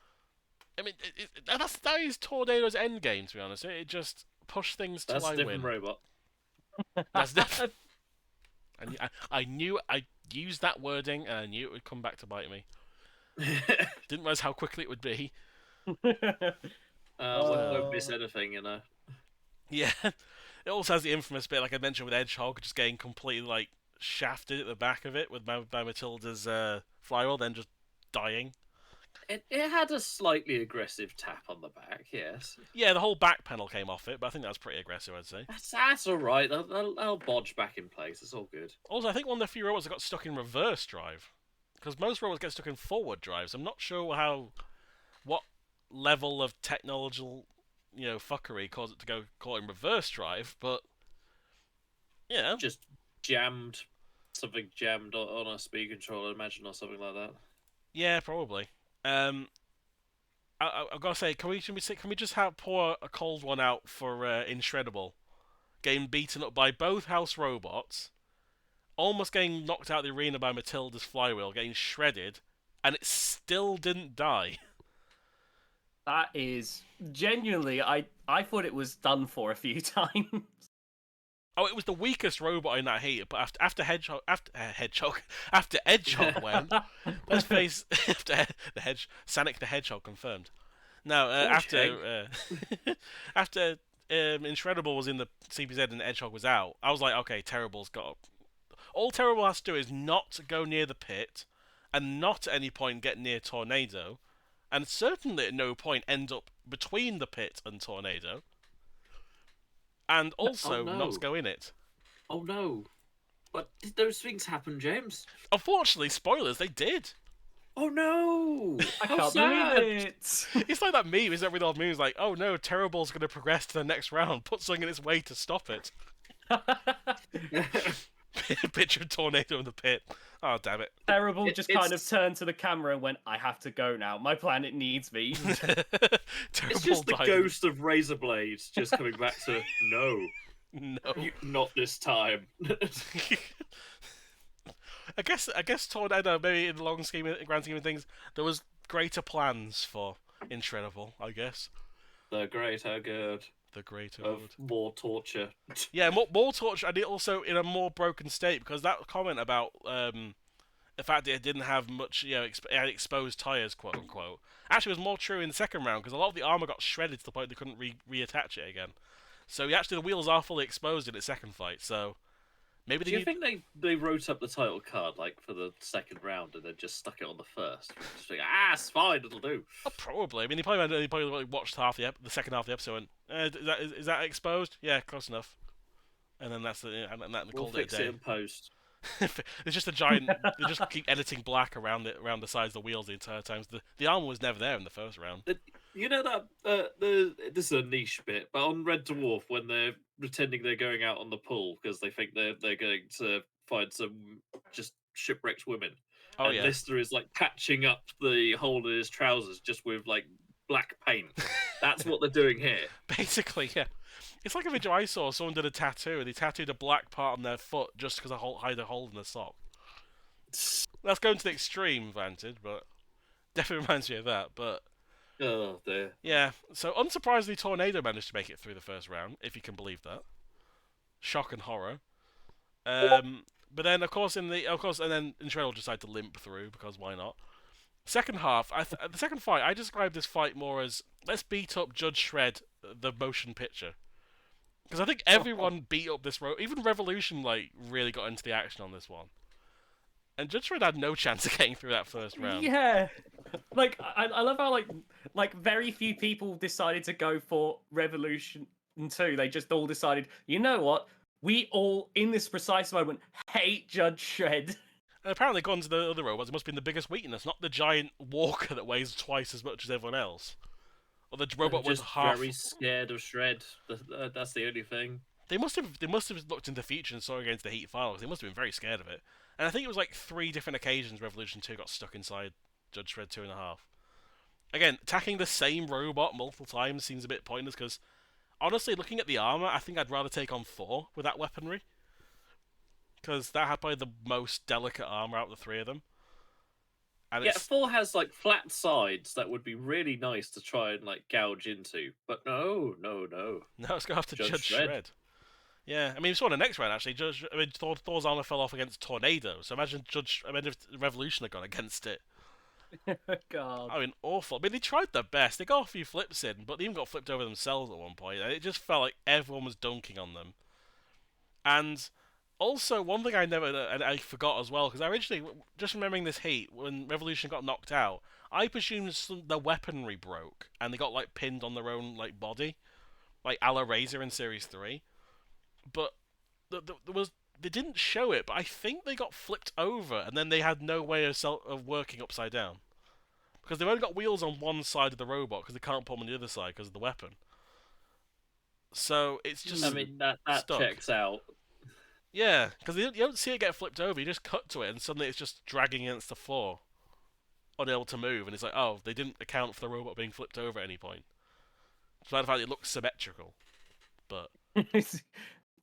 I mean, that is Tornado's endgame, to be honest. It just push things till That's I a different win. robot. That's different. I knew I'd use that wording, and I knew it would come back to bite me. Didn't realize how quickly it would be. Won't miss anything, you know. Yeah. It also has the infamous bit, like I mentioned with Edgehog, just getting completely, like, shafted at the back of it by Matilda's flywheel, then just dying. It had a slightly aggressive tap on the back, yes. Yeah, the whole back panel came off it, but I think that was pretty aggressive, I'd say. That's all right. They'll bodge back in place. It's all good. Also, I think one of the few robots that got stuck in reverse drive. Because most robots get stuck in forward drives. I'm not sure what level of technological, fuckery caused it to go caught in reverse drive, but, yeah. Just something jammed on a speed controller, I imagine, or something like that. Yeah, probably. I've got to say, can we just pour a cold one out for Inshreddable, getting beaten up by both house robots, almost getting knocked out of the arena by Matilda's flywheel, getting shredded, and it still didn't die. That is genuinely, I thought it was done for a few times. Oh, it was the weakest robot in that heat, but after Edgehog went, let's face Sonic the Hedgehog confirmed. Now after Inshreddable was in the CPZ and Edgehog was out, I was like, okay, Terrible's got. All Terrible has to do is not go near the pit, and not at any point get near Tornado, and certainly at no point end up between the pit and Tornado. And also not go in it. Oh no. But did those things happen, James? Unfortunately, spoilers, they did. Oh no! I How can't sad! believe it. It's like that meme, isn't it? With old memes like, oh no, Terrible's going to progress to the next round. Put something in its way to stop it. Picture a tornado in the pit. Oh, damn it. Terrible just kind of It's turned to the camera and went, I have to go now. My planet needs me. Terrible it's just the died. ghost of Razorblade just coming back to no, No. not this time. I guess Tornado, maybe in the grand scheme of things, there was greater plans for Incredible, I guess. The greater good The greater of good. more torture. Yeah, more torture, and it also in a more broken state, because that comment about the fact that it didn't have much, it had exposed tires, quote unquote, actually was more true in the second round, because a lot of the armor got shredded to the point they couldn't reattach it again. So the wheels are fully exposed in its second fight. So maybe Do you think they wrote up the title card like for the second round and then just stuck it on the first? Just like, it's fine, it'll do. Oh, probably. I mean, they probably watched the second half of the episode and is that exposed? Yeah, close enough. And then and that We'll called it a fix day. it in post. There's just a giant. They just keep editing black around the sides of the wheels the entire time. So the armor was never there in the first round. You know that this is a niche bit, but on Red Dwarf when they're pretending they're going out on the pool because they think they're going to find some just shipwrecked women, Oh and yeah. Lister is like patching up the hole in his trousers just with like black paint. That's what they're doing here. Basically, yeah. It's like a video I saw. Someone did a tattoo, and they tattooed a black part on their foot just because hide a hole in the sock. That's going to the extreme, Vantage, but definitely reminds me of that. But Oh dear. yeah, so unsurprisingly, Tornado managed to make it through the first round, if you can believe that. Shock and horror. But then, of course, and then Trail decided to limp through because why not? Second half, the second fight, I described this fight more as let's beat up Judge Shred, the motion picture. Because I think everyone beat up this even Revolution really got into the action on this one. And Judge Shred had no chance of getting through that first round. Yeah, like I love how like very few people decided to go for Revolution 2. They just all decided, you know what? We all in this precise moment hate Judge Shred. And apparently, according to the other robots, it must have been the biggest weakness, not the giant walker that weighs twice as much as everyone else. Or the robot was Just half. very scared of Shred. That's the only thing. They must have looked into the future and saw it against the heat files. They must have been very scared of it. And I think it was like 3 different occasions Revolution 2 got stuck inside Judge Shred 2.5. Again, attacking the same robot multiple times seems a bit pointless because, honestly, looking at the armor, I think I'd rather take on 4 with that weaponry. Because that had probably the most delicate armor out of the 3 of them. And Yeah, 4 has like flat sides that would be really nice to try and like gouge into, but no. No, let's go after Judge Judge Shred. Shred. Yeah, I mean, we saw in the next round actually. Thor's armor fell off against Tornado, so imagine if Revolution had gone against it. God. I mean, awful. I mean, they tried their best. They got a few flips in, but they even got flipped over themselves at one point, and it just felt like everyone was dunking on them. And also, one thing I forgot as well, because I originally, just remembering this heat, when Revolution got knocked out, I presumed the weaponry broke, and they got, pinned on their own, body, like a la Razor in Series 3. But they didn't show it, but I think they got flipped over, and then they had no way of working upside down. Because they've only got wheels on one side of the robot, because they can't put them on the other side because of the weapon. So, it's just I mean, that stuck. checks out. Yeah, because you don't see it get flipped over, you just cut to it, and suddenly it's just dragging against the floor. Unable to move, and it's like, oh, they didn't account for the robot being flipped over at any point. Despite the fact it looks symmetrical. But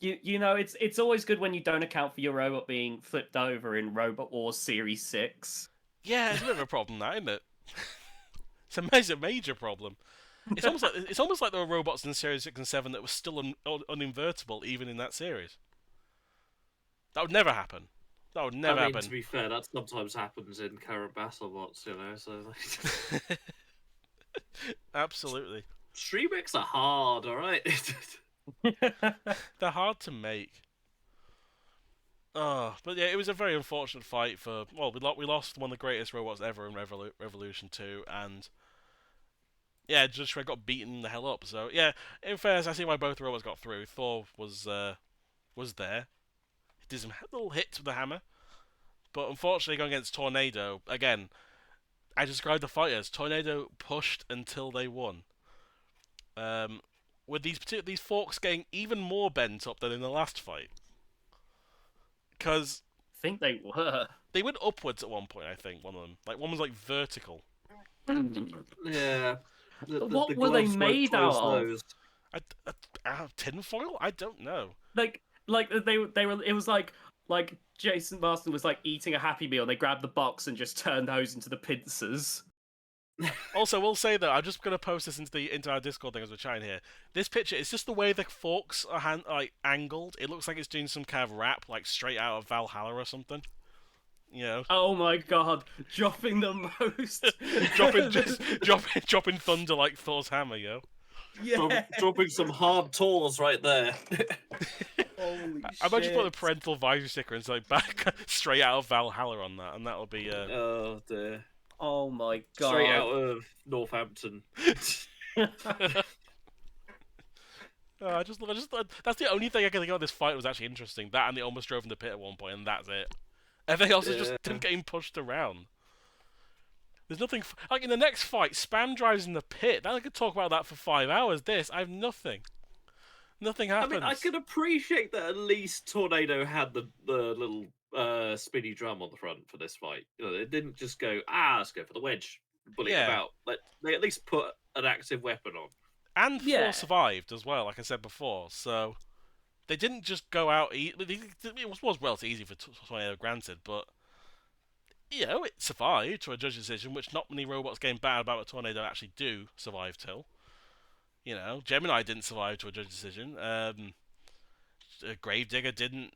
You know, it's always good when you don't account for your robot being flipped over in Robot Wars Series 6. yeah, it's a bit of a problem, that, isn't it? It's a major problem. It's almost like there were robots in Series 6 and 7 that were still uninvertible even in that series. That would never happen. That would never happen. To be fair, that sometimes happens in current BattleBots, you know. So Absolutely. Streamix are hard, all right. They're hard to make. Oh, but yeah, it was a very unfortunate fight for. Well, we lost one of the greatest robots ever in Revolution 2, and yeah, Judge Shred got beaten the hell up. So yeah, in fairness, I see why both robots got through. Thor was there. He did some little hits with the hammer, but unfortunately, going against Tornado again. I described the fight as Tornado pushed until they won. Um, with these forks getting even more bent up than in the last fight, because I think they were. they went upwards at one point. I think one of them, like one was like vertical. Yeah. What The were they gloves won't made out close of? those. Tinfoil? I don't know. Like they were. It was like Jason Marston was like eating a Happy Meal. And they grabbed the box and just turned those into the pincers. Also, we'll say that I'm just going to post this into our Discord thing as we're chatting here. This picture, it's just the way the forks are angled. It looks like it's doing some kind of rap, like straight out of Valhalla or something. You know, Oh my god, dropping the most. dropping thunder like Thor's hammer, yo. Yeah. Dropping some hard tours right there. Holy I might just put the shit. parental advisory sticker and say back straight out of Valhalla on that, and that'll be Oh dear. Oh my god. Straight out of Northampton. I just that's the only thing I can think of this fight was actually interesting. That and they almost drove in the pit at one point, and that's it. Everything else is just them getting pushed around. There's nothing like in the next fight. Spam drives in the pit. I could talk about that for 5 hours. This I have nothing. Nothing I happens. mean, I can appreciate that at least Tornado had the little spinny drum on the front for this fight. You know, it didn't just go, let's go for the wedge, bully Yeah. about. They at least put an active weapon on. And Yeah. Thor survived as well, like I said before. So they didn't just go out. It was relatively easy for Tornado, granted, but you know it survived to a judge decision, which not many robots getting bad about a Tornado actually do survive till. You know, Gemini didn't survive to a judge decision. Gravedigger didn't.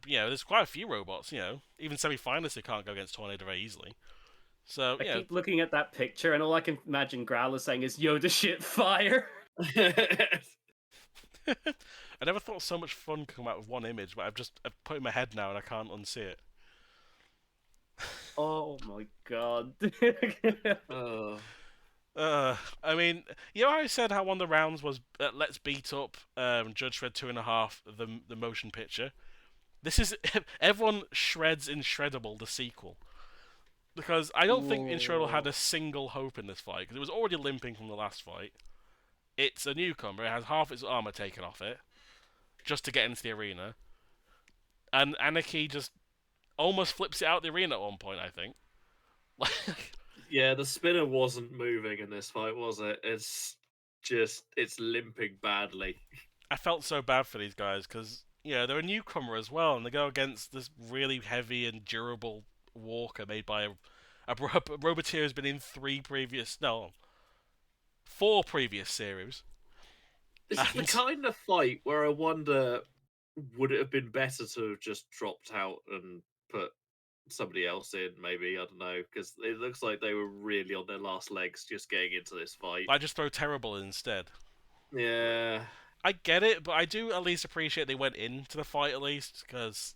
You know, there's quite a few robots. You know, even semi-finalists who can't go against Tornado very easily. So I you know, keep looking at that picture, and all I can imagine Growler saying is Yoda shit fire. I never thought so much fun could come out of one image, but I've put it in my head now and I can't unsee it. Oh my god. Oh. I mean, you know how I said how one of the rounds was let's beat up Judge Shred 2.5, the motion picture. This is everyone shreds Inshreddable, the sequel, because I don't think Inshreddable had a single hope in this fight because it was already limping from the last fight. It's a newcomer; it has half its armor taken off it just to get into the arena, and Anarchy just almost flips it out of the arena at one point. I think. Yeah, the spinner wasn't moving in this fight, was it? It's limping badly. I felt so bad for these guys because they're a newcomer as well, and they go against this really heavy and durable walker made by a roboteer who's been in 4 previous series. This is the kind of fight where I wonder, would it have been better to have just dropped out and put somebody else in? Maybe, I don't know, because it looks like they were really on their last legs just getting into this fight. I just throw Terrible in instead. Yeah. I get it, but I do at least appreciate they went into the fight at least, because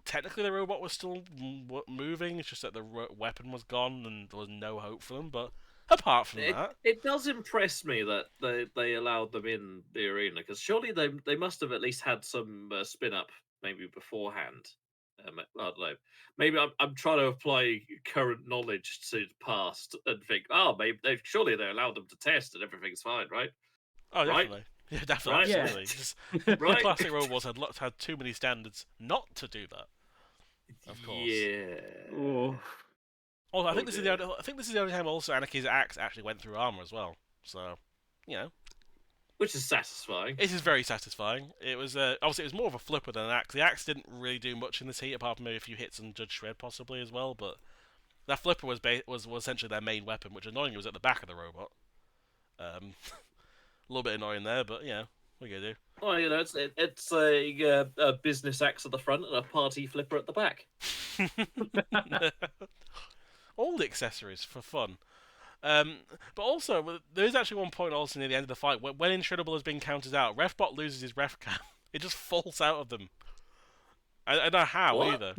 technically the robot was still moving, it's just that the weapon was gone and there was no hope for them, but apart from that... It does impress me that they allowed them in the arena, because surely they must have at least had some spin-up maybe beforehand. I don't know. Maybe I'm trying to apply current knowledge to the past and think, maybe surely they allowed them to test and everything's fine, right? Oh, Right? definitely. Yeah, definitely, Right? absolutely. Just, Right? the classic robots had too many standards not to do that. Of course. Yeah. Ooh. Also, I think this is the only time also Anarchy's axe actually went through armor as well. So, Which is satisfying. it is very satisfying. It was obviously it was more of a flipper than an axe. The axe didn't really do much in this heat, apart from maybe a few hits on Judge Shred possibly as well. But that flipper was essentially their main weapon, which annoyingly was at the back of the robot. A little bit annoying there, but what are you gonna do? Well, it's a business axe at the front and a party flipper at the back. All the accessories for fun. But also, there is actually one point also near the end of the fight when Inshreddable has been counted out, Refbot loses his ref cam. It just falls out of them. I don't know how What? either.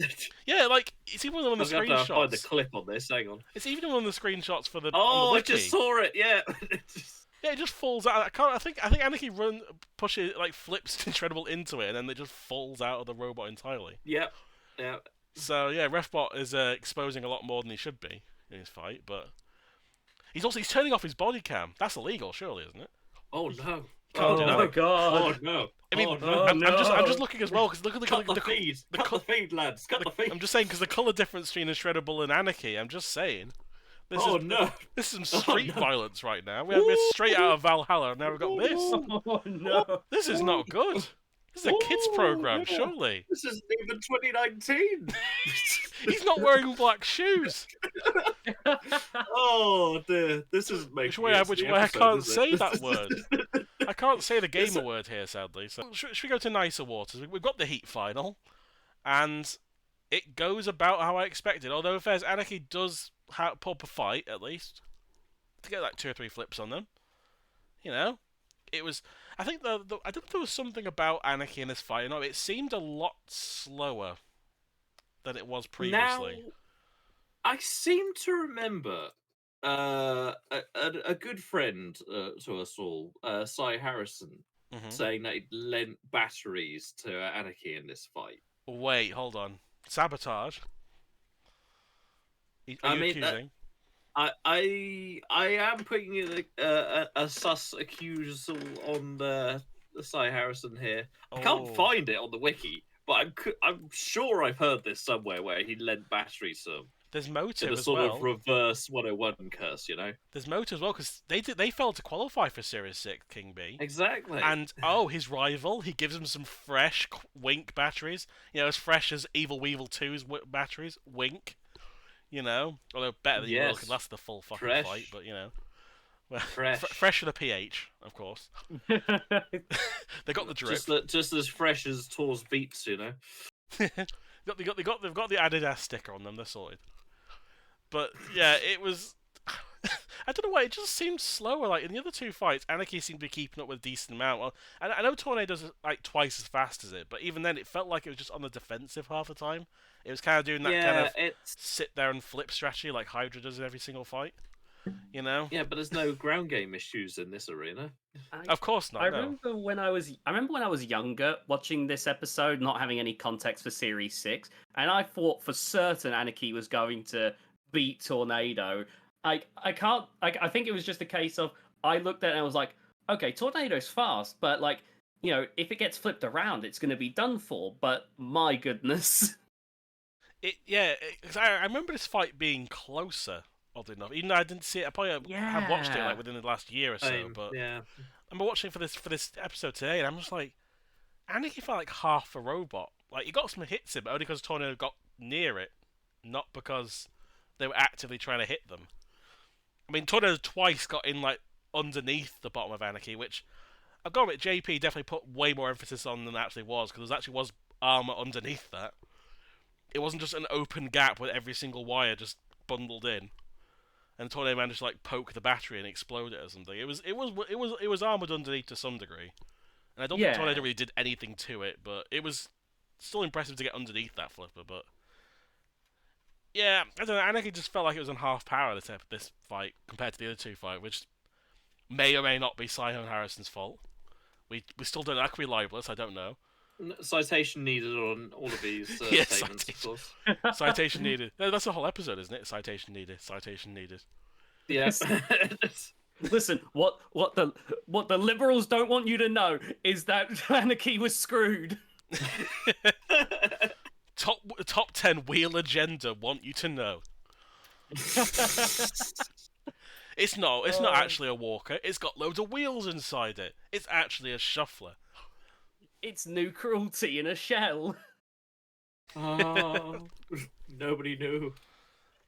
Yeah, like it's even on the I'm going to find the screenshots. clip on this. Hang on. It's even on the screenshots for the. Oh, on the I just wiki. saw it. Yeah. Yeah, it just falls out. I think Anarchy pushes flips Inshreddable into it, and then it just falls out of the robot entirely. Yep. Yeah. So yeah, Refbot is exposing a lot more than he should be. in his fight, but he's turning off his body cam. That's illegal, surely, isn't it? Oh no! Can't Oh do no! that. God! Oh no! I mean, Oh no! I'm just looking as well because look at Cut the feed! Cut the feed, lads! Cut the feed! I'm just saying because the color difference between Incredible and Anarchy. I'm just saying. This Oh is, no! This is some street no. violence right now. We're straight out of Valhalla, and now we've got this. Oh no! This is not good. This is a kids program, surely. This isn't even 2019. He's not wearing black shoes. Oh dear, this is making Which way I can't say that word. I can't say the gamer word here, sadly. So should we go to nicer waters? We've got the Heat final, and it goes about how I expected. Although if there's Anarchy does pull up a fight at least to get like 2 or 3 flips on them, you know, it was. I think I don't know if there was something about Anarchy in this fight. You know, it seemed a lot slower than it was previously. Now, I seem to remember a good friend to us all, Cy Harrison, saying that he'd lent batteries to Anarchy in this fight. Wait, hold on. Sabotage? Are you accusing? I am putting in a sus accusal on the Cy Harrison here. I can't find it on the wiki, but I'm sure I've heard this somewhere where he lent batteries to them. There's motive in a as sort well. of reverse 101 curse, you know. There's motive as well because they failed to qualify for Series 6 King B. Exactly. And his rival, he gives him some fresh Wink batteries. You know, as fresh as Evil Weevil 2's batteries. Wink. You know, although better than Evil could last the full fucking fight, but you know. Fresh with a PH, of course. They got the drip. Just as fresh as Tor's beats, you know. They've got the Adidas sticker on them. They're sorted. But yeah, it was. I don't know why it just seemed slower. Like in the other 2 fights, Anarchy seemed to be keeping up with a decent amount. Well, I know Tornado's like twice as fast as it, but even then, it felt like it was just on the defensive half the time. It was kind of doing that kind of sit there and flip strategy like Hydra does in every single fight. You know? Yeah, but there's no ground game issues in this arena. Of course not. I remember when I was younger, watching this episode, not having any context for Series 6, and I thought for certain Anarchy was going to beat Tornado. I think it was just a case of I looked at it and I was like, okay, Tornado's fast, but like, you know, if it gets flipped around, it's going to be done for. But my goodness. I remember this fight being closer, oddly enough. Even though I didn't see it, I probably have watched it like within the last year or so. But yeah, I'm watching for this episode today, and I'm just like, Anarchy felt like half a robot. Like he got some hits in, but only because Tornado got near it, not because they were actively trying to hit them. I mean, Tornado twice got in like underneath the bottom of Anarchy, which I've got to admit, JP definitely put way more emphasis on than it actually was, because there actually was armor underneath that. It wasn't just an open gap with every single wire just bundled in, and Tornado managed to like poke the battery and explode it or something. It was armored underneath to some degree, and I don't think Tornado really did anything to it, but it was still impressive to get underneath that flipper. But yeah, I don't know. Anarchy just felt like it was on half power this fight compared to the other 2 fights, which may or may not be Simon Harrison's fault. We still don't know. That could be libelous. I don't know. Citation needed on all of these statements, of course. Citation needed. No, that's the whole episode, isn't it? Citation needed. Citation needed. Yes. Listen, what the liberals don't want you to know is that Anarchy was screwed. Top 10 wheel agenda want you to know. It's not actually a walker. It's got loads of wheels inside it. It's actually a shuffler. It's new cruelty in a shell. Oh, nobody knew.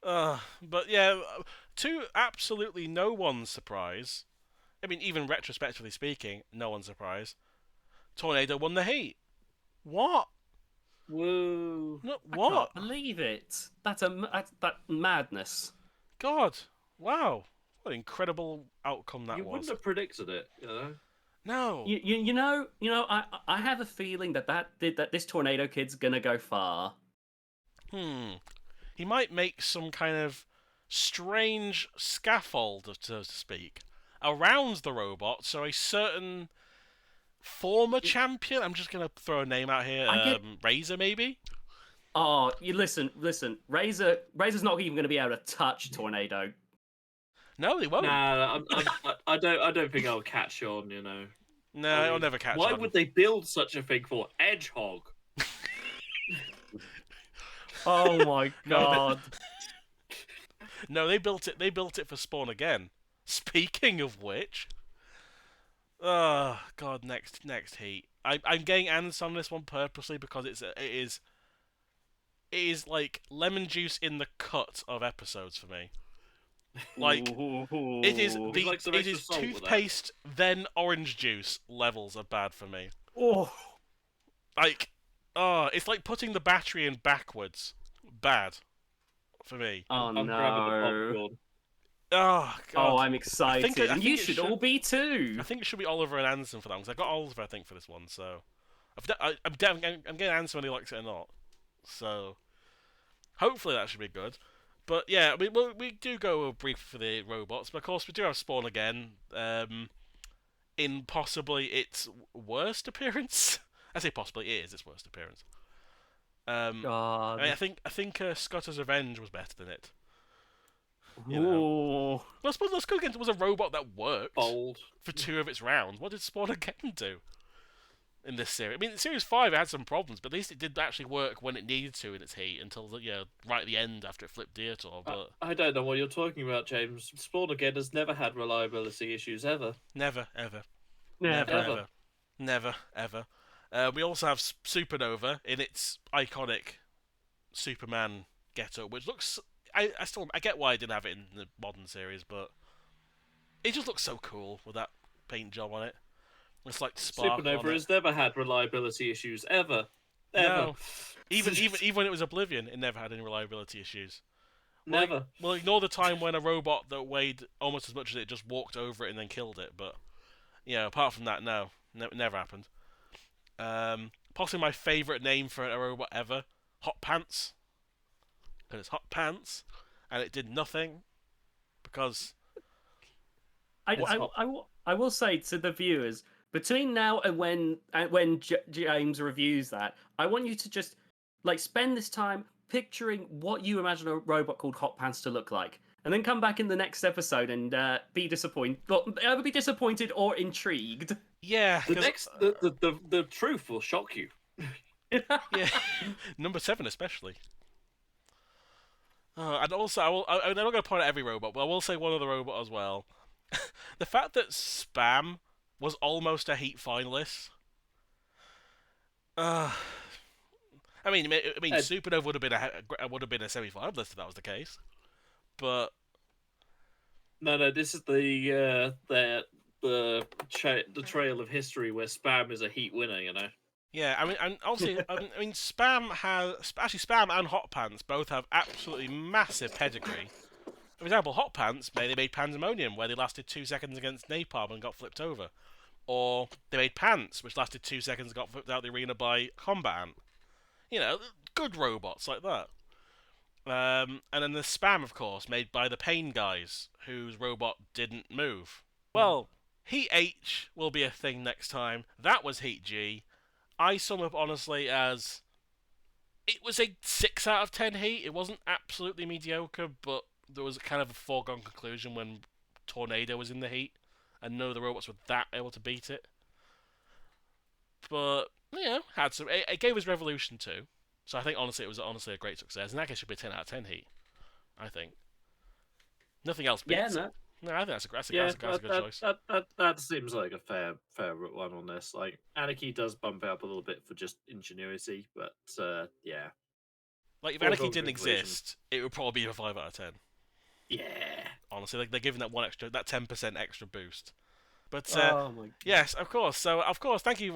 But yeah, to absolutely no one's surprise, I mean, even retrospectively speaking, no one's surprise, Tornado won the heat. What? Woo! No, what? I can't believe it. That's that madness. God! Wow! What an incredible outcome that was. You wouldn't have predicted it, you know. No. You know, I have a feeling that this Tornado kid's gonna go far. He might make some kind of strange scaffold, so to speak, around the robot, so a certain former champion, I'm just gonna throw a name out here, Razor maybe? Oh, you listen. Razor's not even going to be able to touch Tornado. No, they won't. Nah, I don't think I'll catch on. You know. No, I it'll mean, never catch why on. would they build such a thing for Edgehog? Oh my No, god. No, they built it. They built it for Spawn again. Speaking of which, oh god, next heat. I'm getting answers on this one purposely because it is like lemon juice in the cut of episodes for me. Like it is Ooh. Would you like some it extra is salt with that? toothpaste then orange juice levels are bad for me. Oh. Like, oh, it's like putting the battery in backwards. Bad for me. Oh I'm grabbing the no. popcorn. Oh god. Oh, I'm I excited. think And you it should should. all be too. I think it should be Oliver and Anderson for that one because I got Oliver I think for this one. So I'm getting Anderson whether he likes it or not. So hopefully that should be good. But yeah, we do go brief for the robots, but of course we do have Spawn again. In possibly its worst appearance. I say possibly it is its worst appearance. I mean, God. I think Scotter's Revenge was better than it. You know. Ooh. Well, I suppose Let's Go Again was a robot that worked Bold. for 2 of its rounds. What did Spawn again do in this series? I mean, in Series 5 it had some problems, but at least it did actually work when it needed to in its heat until right at the end after it flipped Dietor. But I don't know what you're talking about, James. Spawn again has never had reliability issues ever. never, ever, Never. ever, never, ever. We also have Supernova in its iconic Superman getup, which looks. I get why I didn't have it in the modern series, but it just looks so cool with that paint job on it. It's like sparkle on Supernova it. has never had reliability issues ever. Ever. No, even when it was Oblivion, it never had any reliability issues. Never. Well, ignore the time when a robot that weighed almost as much as it just walked over it and then killed it. But apart from that, no, never happened. Possibly my favourite name for a robot ever, Hot Pants. Because it's Hot Pants, and it did nothing because I will say to the viewers, between now and when James reviews that, I want you to just spend this time picturing what you imagine a robot called Hot Pants to look like, and then come back in the next episode and be disappointed. Well, either be disappointed or intrigued. yeah, The truth will shock you. yeah, number 7 especially. And also, I'm not going to point out every robot, but I will say one other robot as well. The fact that Spam was almost a Heat finalist. I mean, Supernova would have been a semi-finalist if that was the case. But No, this is the trail of history where Spam is a heat winner. You know. yeah, I mean, and also, Spam and Hot Pants both have absolutely massive pedigree. For example, Hot Pants they made Pandemonium, where they lasted 2 seconds against Napalm and got flipped over. Or they made Pants, which lasted 2 seconds and got flipped out of the arena by Combat Ant. Good robots like that. And then the Spam, of course, made by the Pain guys, whose robot didn't move. Well, Heat H will be a thing next time. That was Heat G. I sum up honestly as it was a 6 out of 10 Heat. It wasn't absolutely mediocre, but there was kind of a foregone conclusion when Tornado was in the Heat, and none of the robots were that able to beat it. But had some. It gave us Revolution too, so I think honestly it was a great success. In that case, it should be a 10 out of 10 Heat. I think nothing else beats it. No, I think that's a good choice. That seems like a fair one on this. Like Anarchy does bump it up a little bit for just ingenuity, but yeah. Like if Foregone Anarchy didn't conclusion. exist, it would probably be a 5 out of 10. Yeah. Honestly, they're giving that 10% extra boost. But Oh my god. yes, of course. So thank you,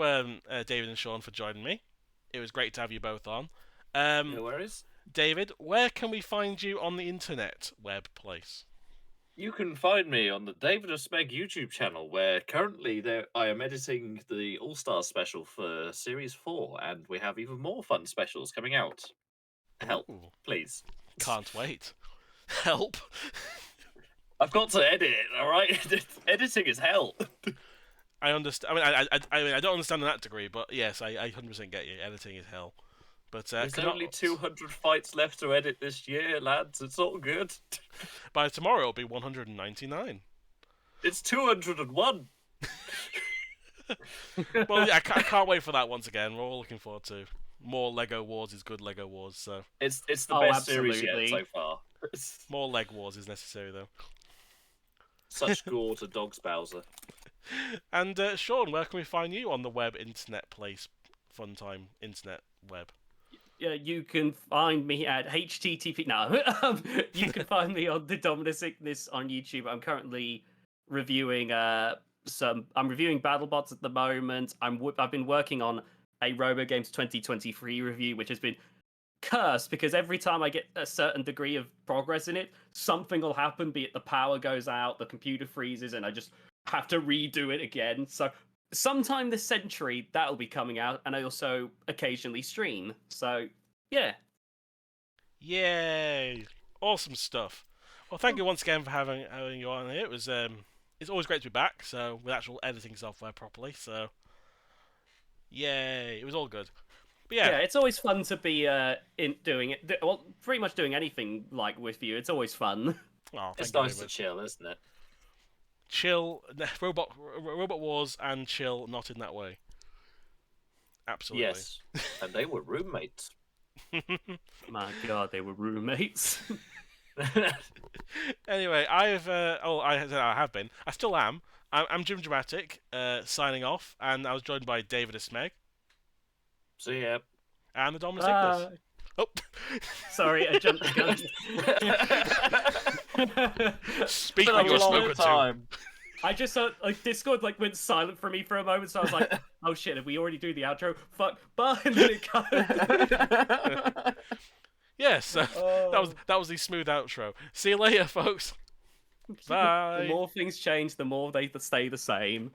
David and Sean, for joining me. It was great to have you both on. No worries. David, where can we find you on the internet web place? You can find me on the David of Smeg YouTube channel, where currently I am editing the All-Star special for Series 4, and we have even more fun specials coming out. Help, Ooh, please. can't wait. Help. I've got to edit it, alright? Editing is hell. I understand. I mean, I don't understand to that degree, but yes, I 100% get you. Editing is hell. But There's only 200 fights left to edit this year, lads. It's all good. by tomorrow it'll be 199. It's 201. Well, yeah, I can't wait for that once again. We're all looking forward to more Lego Wars is good Lego Wars. So It's the Oh, best series yet absolutely. so far. more Leg Wars is necessary though. Such gore to Dogs Bowser. And Sean, where can we find you on the web, internet place, fun time, internet web? Yeah, you can find me at http. No, you can find me on TheDominusignis on YouTube. I'm currently reviewing I'm reviewing BattleBots at the moment. I've been working on a RoboGames 2023 review, which has been cursed because every time I get a certain degree of progress in it, something will happen. Be it the power goes out, the computer freezes, and I just have to redo it again. So sometime this century that'll be coming out, and I also occasionally stream. So yeah. Yay! Awesome stuff. Well, thank you once again for having you on here. It's always great to be back. So with actual editing software properly. So yay! It was all good. But Yeah, it's always fun to be in doing it. Well, pretty much doing anything like with you. It's always fun. Oh, It's thank you nice very to much. chill, isn't it? Chill, robot wars and chill, not in that way. Absolutely. Yes. And they were roommates. My God, they were roommates. Anyway, I have been. I still am. I'm Jim Dramatic, signing off, and I was joined by David and Smeg See ya. and the Dominusignis. Oh, Sorry, I jumped the gun. speak Been like a you're a long smoker time. I just saw Discord went silent for me for a moment, so I was like, "Oh shit, did we already do the outro? Fuck!" But and then it cut. Yes, that was the smooth outro. See you later, folks. Bye. The more things change, the more they stay the same.